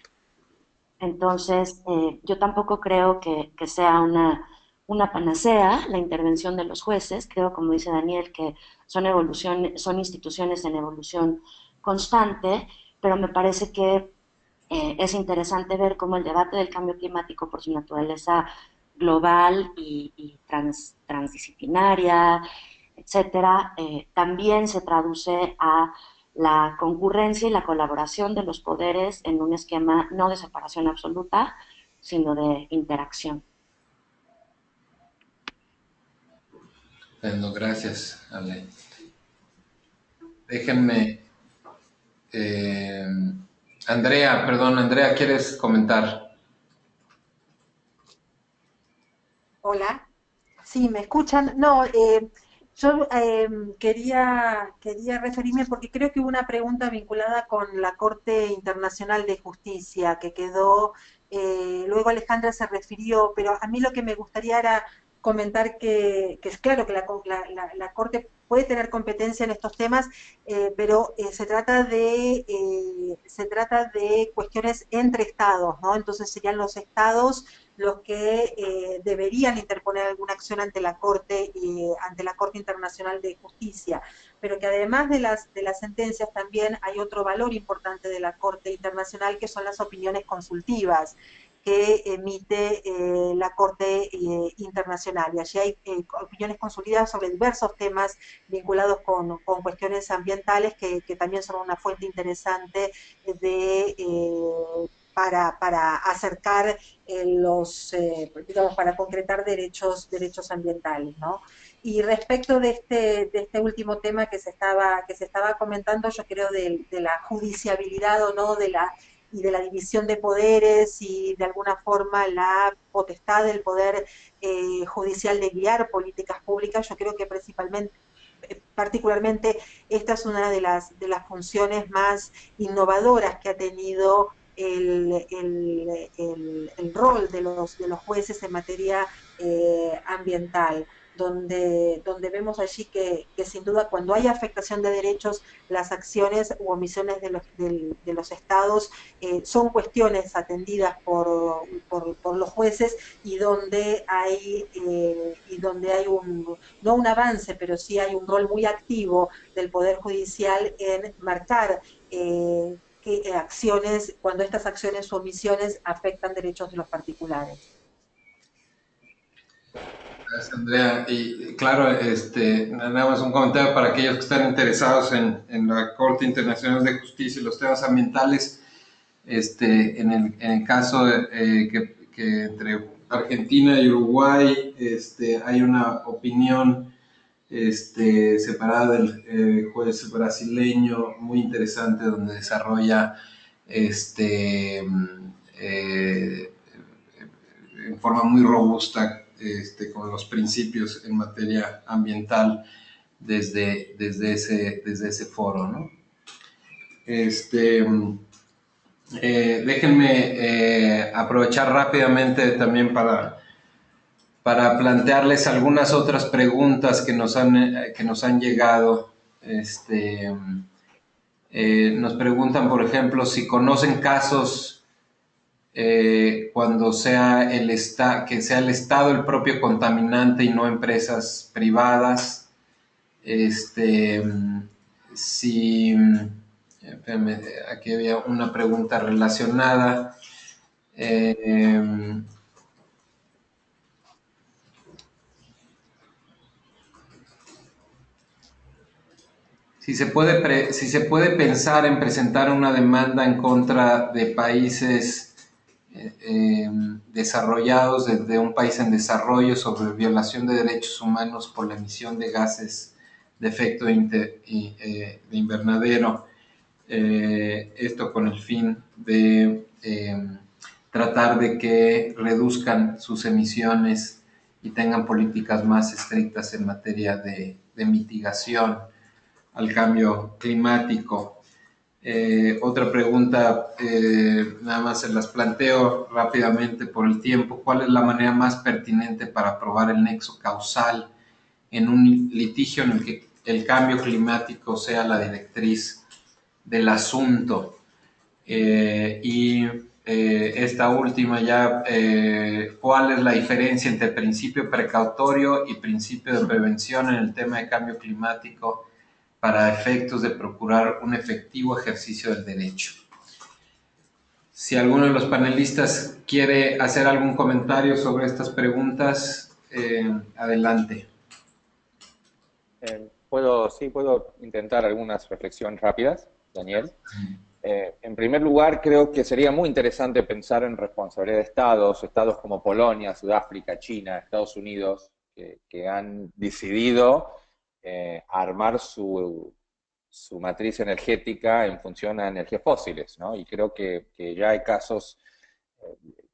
Entonces, yo tampoco creo que sea una panacea la intervención de los jueces. Creo, como dice Daniel, que son instituciones en evolución constante, pero me parece que es interesante ver cómo el debate del cambio climático, por su naturaleza global y transdisciplinaria, etcétera, también se traduce a la concurrencia y la colaboración de los poderes en un esquema no de separación absoluta, sino de interacción. Bueno, gracias, Ale. Déjenme... Andrea, ¿quieres comentar? Hola, sí, ¿me escuchan? No, yo quería referirme porque creo que hubo una pregunta vinculada con la Corte Internacional de Justicia que quedó, luego Alejandra se refirió, pero a mí lo que me gustaría era comentar que es claro que la Corte puede tener competencia en estos temas, pero se trata de cuestiones entre estados, ¿no? Entonces serían los estados los que deberían interponer alguna acción ante la Corte Internacional de Justicia, pero que además de las sentencias también hay otro valor importante de la Corte Internacional, que son las opiniones consultivas que emite la Corte Internacional. Y allí hay opiniones consultivas sobre diversos temas vinculados con cuestiones ambientales que también son una fuente interesante para acercar digamos, para concretar derechos ambientales, ¿no? Y respecto de este último tema que se estaba comentando, yo creo de la judiciabilidad o no y de la división de poderes y de alguna forma la potestad del poder judicial de guiar políticas públicas, yo creo que particularmente esta es una de las funciones más innovadoras que ha tenido el rol de los jueces en materia ambiental, donde vemos allí que sin duda cuando hay afectación de derechos, las acciones u omisiones de los estados son cuestiones atendidas por los jueces y donde hay no un avance, pero sí hay un rol muy activo del Poder Judicial en marcar cuando estas acciones o omisiones afectan derechos de los particulares. Gracias, Andrea. Y claro, nada más un comentario para aquellos que están interesados en la Corte Internacional de Justicia y los temas ambientales. En el caso que entre Argentina y Uruguay hay una opinión separada del juez brasileño muy interesante donde desarrolla en forma muy robusta con los principios en materia ambiental desde ese foro, ¿no? Déjenme aprovechar rápidamente también para plantearles algunas otras preguntas que nos han llegado. Nos preguntan, por ejemplo, si conocen casos cuando que sea el Estado el propio contaminante y no empresas privadas. Aquí había una pregunta relacionada. Si se puede pensar en presentar una demanda en contra de países desarrollados, de un país en desarrollo, sobre violación de derechos humanos por la emisión de gases de efecto de invernadero, esto con el fin de tratar de que reduzcan sus emisiones y tengan políticas más estrictas en materia de mitigación al cambio climático. Otra pregunta, nada más se las planteo rápidamente por el tiempo. ¿Cuál es la manera más pertinente para probar el nexo causal en un litigio en el que el cambio climático sea la directriz del asunto? Esta última ya, ¿cuál es la diferencia entre principio precautorio y principio de prevención en el tema de cambio climático para efectos de procurar un efectivo ejercicio del derecho? Si alguno de los panelistas quiere hacer algún comentario sobre estas preguntas, adelante. puedo intentar algunas reflexiones rápidas, Daniel. En primer lugar, creo que sería muy interesante pensar en responsabilidad de estados como Polonia, Sudáfrica, China, Estados Unidos, que han decidido armar su matriz energética en función a energías fósiles, ¿no? Y creo que ya hay casos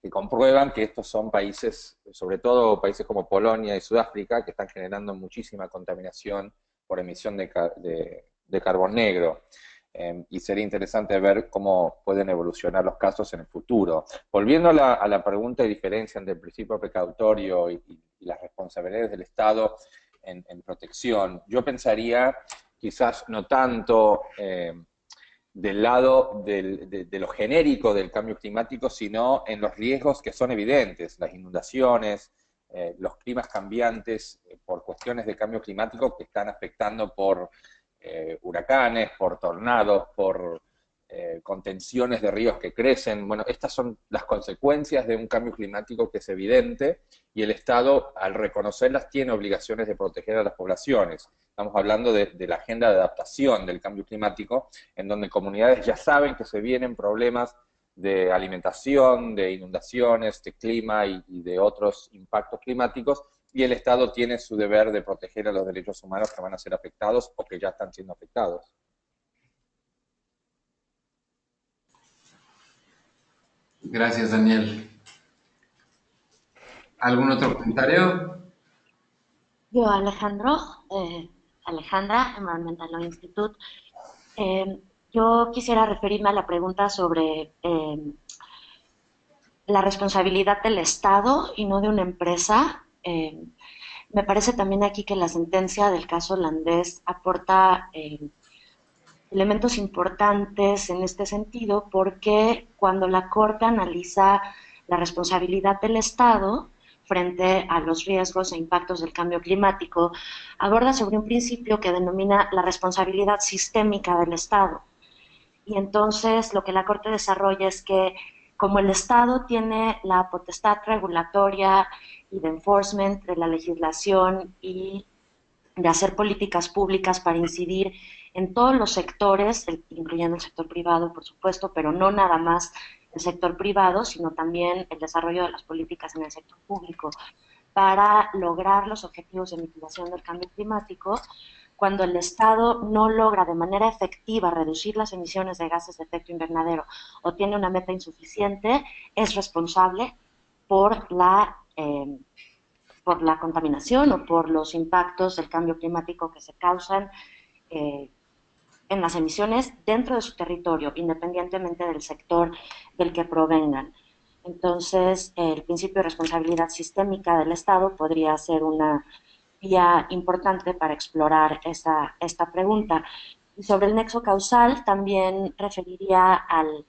que comprueban que estos son países, sobre todo países como Polonia y Sudáfrica, que están generando muchísima contaminación por emisión de carbón negro. Y sería interesante ver cómo pueden evolucionar los casos en el futuro. Volviendo a la pregunta de diferencia entre el principio precautorio y las responsabilidades del Estado en protección, yo pensaría quizás no tanto del lado de lo genérico del cambio climático, sino en los riesgos que son evidentes, las inundaciones, los climas cambiantes por cuestiones de cambio climático que están afectando por huracanes, por tornados, por contenciones de ríos que crecen. Bueno, estas son las consecuencias de un cambio climático que es evidente y el Estado, al reconocerlas, tiene obligaciones de proteger a las poblaciones. Estamos hablando de la agenda de adaptación del cambio climático, en donde comunidades ya saben que se vienen problemas de alimentación, de inundaciones, de clima y de otros impactos climáticos, y el Estado tiene su deber de proteger a los derechos humanos que van a ser afectados o que ya están siendo afectados. Gracias, Daniel. ¿Algún otro comentario? Yo, Alejandra, Environmental Law Institute. Yo quisiera referirme a la pregunta sobre la responsabilidad del Estado y no de una empresa. Me parece también aquí que la sentencia del caso holandés aporta elementos importantes en este sentido, porque cuando la Corte analiza la responsabilidad del Estado frente a los riesgos e impactos del cambio climático, aborda sobre un principio que denomina la responsabilidad sistémica del Estado. Y entonces lo que la Corte desarrolla es que como el Estado tiene la potestad regulatoria y de enforcement de la legislación y de hacer políticas públicas para incidir en todos los sectores, incluyendo el sector privado, por supuesto, pero no nada más el sector privado, sino también el desarrollo de las políticas en el sector público para lograr los objetivos de mitigación del cambio climático. Cuando el Estado no logra de manera efectiva reducir las emisiones de gases de efecto invernadero o tiene una meta insuficiente, es responsable por la contaminación o por los impactos del cambio climático que se causan en las emisiones dentro de su territorio, independientemente del sector del que provengan. Entonces, el principio de responsabilidad sistémica del Estado podría ser una vía importante para explorar esta pregunta. Y sobre el nexo causal, también referiría al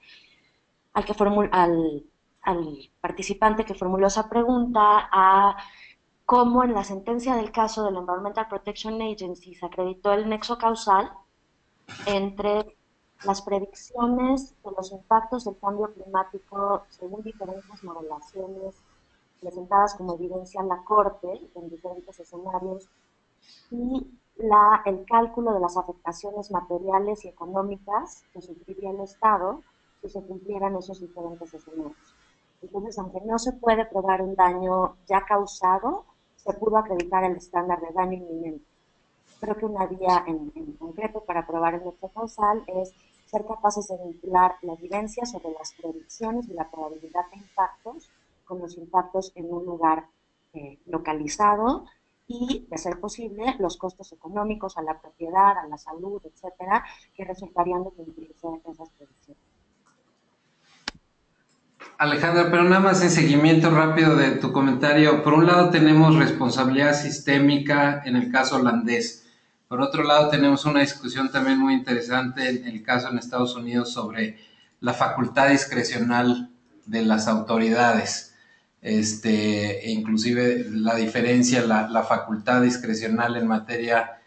participante que formuló esa pregunta a cómo en la sentencia del caso del Environmental Protection Agency se acreditó el nexo causal entre las predicciones de los impactos del cambio climático según diferentes modelaciones presentadas como evidencia en la Corte en diferentes escenarios y el cálculo de las afectaciones materiales y económicas que sufriría el Estado si se cumplieran esos diferentes escenarios. Entonces, aunque no se puede probar un daño ya causado, se pudo acreditar el estándar de daño inminente. Creo que una vía en concreto para probar el nexo causal es ser capaces de vincular la evidencia sobre las predicciones y la probabilidad de impactos con los impactos en un lugar localizado y, de ser posible, los costos económicos a la propiedad, a la salud, etcétera, que resultarían de cumplirse esas predicciones. Alejandra, pero nada más en seguimiento rápido de tu comentario. Por un lado tenemos responsabilidad sistémica en el caso holandés. Por otro lado tenemos una discusión también muy interesante en el caso en Estados Unidos sobre la facultad discrecional de las autoridades. Inclusive la diferencia, la facultad discrecional en materia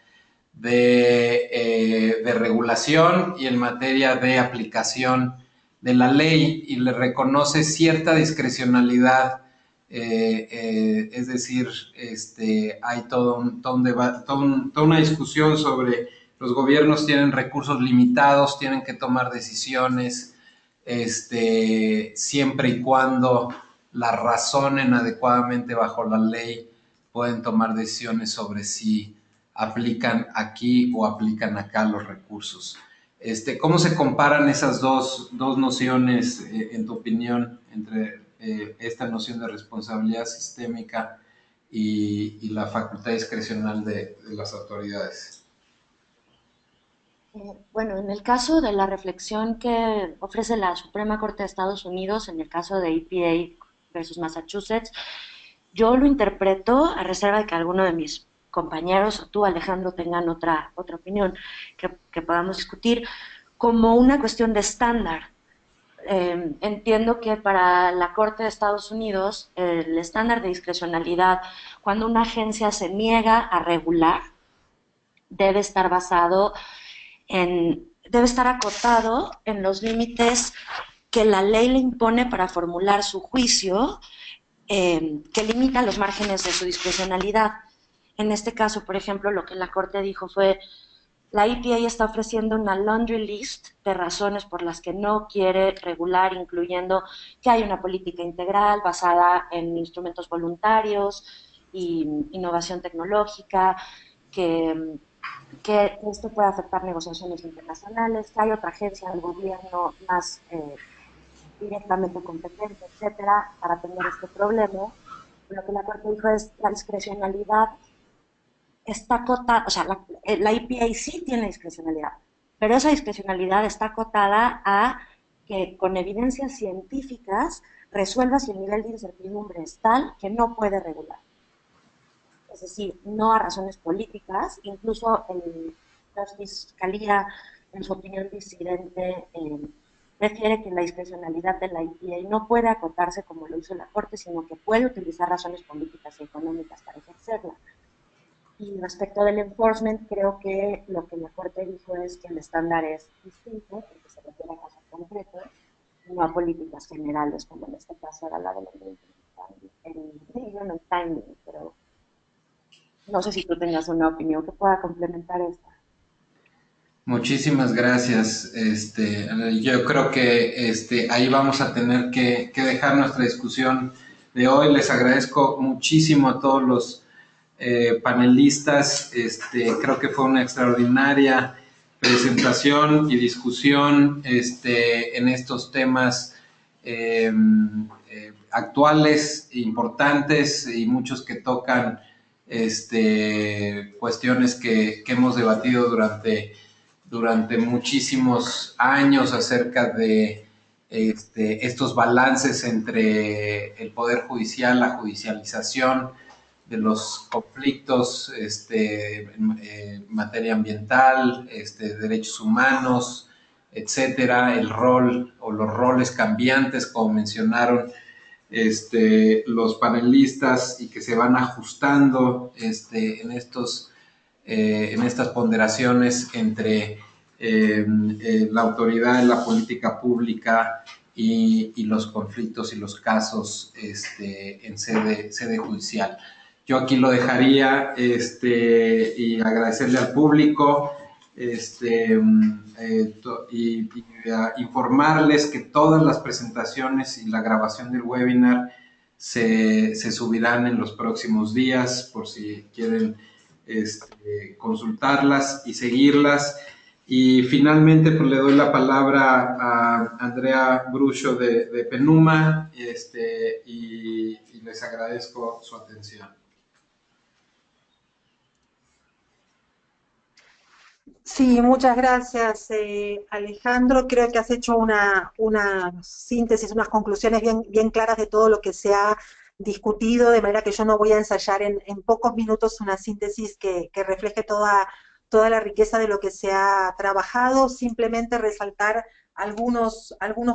de regulación y en materia de aplicación de la ley, y le reconoce cierta discrecionalidad Es decir, hay todo un debate, toda una discusión sobre los gobiernos tienen recursos limitados, tienen que tomar decisiones siempre y cuando la razonen adecuadamente bajo la ley, pueden tomar decisiones sobre si aplican aquí o aplican acá los recursos. ¿Cómo se comparan esas dos nociones, en tu opinión, entre esta noción de responsabilidad sistémica y la facultad discrecional de las autoridades? Bueno, en el caso de la reflexión que ofrece la Suprema Corte de Estados Unidos, en el caso de EPA versus Massachusetts, yo lo interpreto, a reserva de que alguno de mis compañeros o tú, Alejandro, tengan otra opinión que podamos discutir, como una cuestión de estándar. Entiendo que para la Corte de Estados Unidos el estándar de discrecionalidad, cuando una agencia se niega a regular, debe estar debe estar acotado en los límites que la ley le impone para formular su juicio, que limita los márgenes de su discrecionalidad. En este caso, por ejemplo, lo que la Corte dijo fue: la EPA está ofreciendo una laundry list de razones por las que no quiere regular, incluyendo que hay una política integral basada en instrumentos voluntarios y innovación tecnológica, que esto puede afectar negociaciones internacionales, que hay otra agencia del gobierno más directamente competente, etcétera, para atender este problema. Lo que la Corte dijo es: la discrecionalidad está acotada, o sea, la EPA sí tiene discrecionalidad, pero esa discrecionalidad está acotada a que con evidencias científicas resuelva si el nivel de incertidumbre es tal que no puede regular. Es decir, no a razones políticas. Incluso la Fiscalía, en su opinión disidente, refiere que la discrecionalidad de la EPA no puede acotarse como lo hizo la Corte, sino que puede utilizar razones políticas y económicas para ejercerla. Y respecto del enforcement, creo que lo que la Corte dijo es que el estándar es distinto, porque se refiere a casos concretos, no a políticas generales, como en este caso era la de el timing, pero no sé si tú tengas una opinión que pueda complementar esta. Muchísimas gracias. Yo creo que ahí vamos a tener que dejar nuestra discusión de hoy. Les agradezco muchísimo a todos los panelistas. Creo que fue una extraordinaria presentación y discusión en estos temas actuales, importantes y muchos que tocan cuestiones que hemos debatido durante muchísimos años acerca de estos balances entre el Poder Judicial, la judicialización de los conflictos en materia ambiental, derechos humanos, etcétera, el rol o los roles cambiantes, como mencionaron los panelistas, y que se van ajustando en estas ponderaciones entre la autoridad en la política pública y los conflictos y los casos en sede judicial. Yo aquí lo dejaría y agradecerle al público y informarles que todas las presentaciones y la grabación del webinar se subirán en los próximos días, por si quieren consultarlas y seguirlas. Y finalmente, pues, le doy la palabra a Andrea Bruscio de PENUMA y les agradezco su atención. Sí, muchas gracias, Alejandro. Creo que has hecho una síntesis, unas conclusiones bien claras de todo lo que se ha discutido, de manera que yo no voy a ensayar en pocos minutos una síntesis que refleje toda la riqueza de lo que se ha trabajado. Simplemente resaltar algunos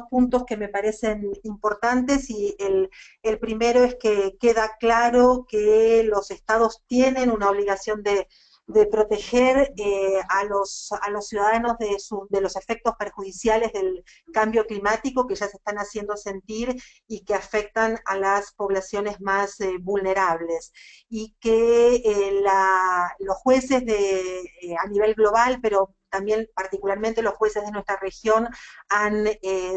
puntos que me parecen importantes, y el primero es que queda claro que los estados tienen una obligación de proteger a los ciudadanos de los efectos perjudiciales del cambio climático que ya se están haciendo sentir y que afectan a las poblaciones más vulnerables. Y que los jueces a nivel global, pero también particularmente los jueces de nuestra región, han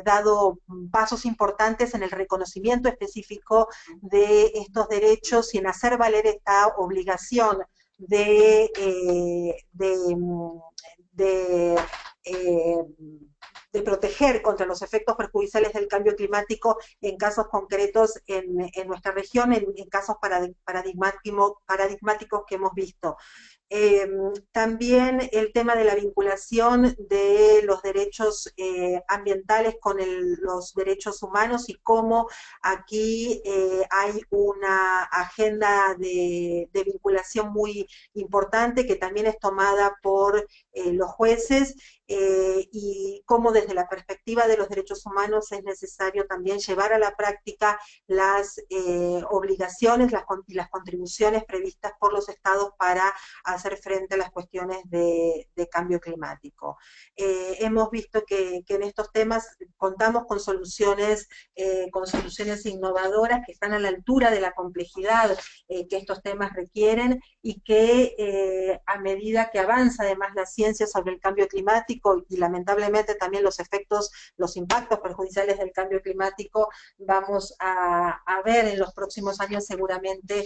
dado pasos importantes en el reconocimiento específico de estos derechos y en hacer valer esta obligación de proteger contra los efectos perjudiciales del cambio climático en casos concretos en nuestra región, en casos paradigmáticos que hemos visto. También el tema de la vinculación de los derechos ambientales con los derechos humanos y cómo aquí hay una agenda de vinculación muy importante que también es tomada por los jueces, y cómo desde la perspectiva de los derechos humanos es necesario también llevar a la práctica las obligaciones y las contribuciones previstas por los estados para hacer frente a las cuestiones de cambio climático. Hemos visto que en estos temas contamos con soluciones innovadoras que están a la altura de la complejidad que estos temas requieren y que a medida que avanza además la ciencia sobre el cambio climático y lamentablemente también los impactos perjudiciales del cambio climático, vamos a ver en los próximos años seguramente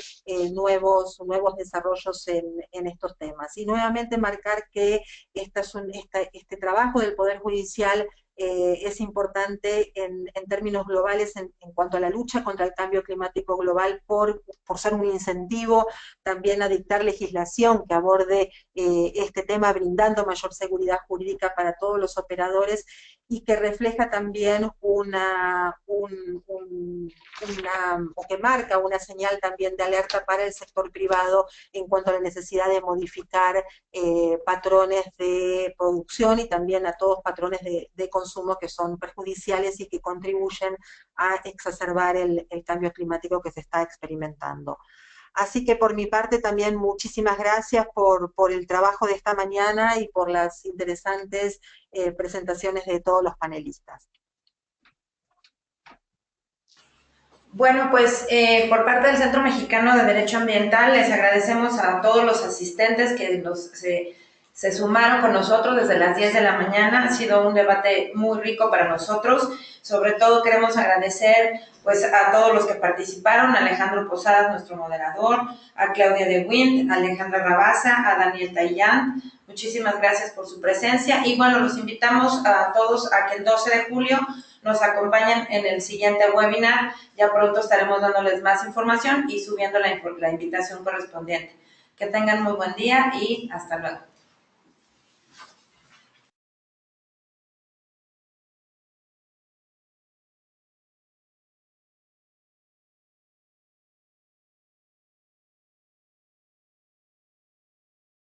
nuevos desarrollos en estos temas. Y nuevamente marcar que este trabajo del Poder Judicial es importante en términos globales en cuanto a la lucha contra el cambio climático global por ser un incentivo también a dictar legislación que aborde este tema brindando mayor seguridad jurídica para todos los operadores y que refleja también o que marca una señal también de alerta para el sector privado en cuanto a la necesidad de modificar patrones de producción y también a todos patrones de consumo que son perjudiciales y que contribuyen a exacerbar el cambio climático que se está experimentando. Así que por mi parte también muchísimas gracias por el trabajo de esta mañana y por las interesantes presentaciones de todos los panelistas. Bueno, pues por parte del Centro Mexicano de Derecho Ambiental les agradecemos a todos los asistentes que se sumaron con nosotros desde las 10 de la mañana. Ha sido un debate muy rico para nosotros. Sobre todo queremos agradecer pues a todos los que participaron, a Alejandro Posadas, nuestro moderador, a Claudia de Wind, a Alejandra Rabasa, a Daniel Tayán. Muchísimas gracias por su presencia y bueno, los invitamos a todos a que el 12 de julio nos acompañen en el siguiente webinar. Ya pronto estaremos dándoles más información y subiendo la invitación correspondiente. Que tengan muy buen día y hasta luego.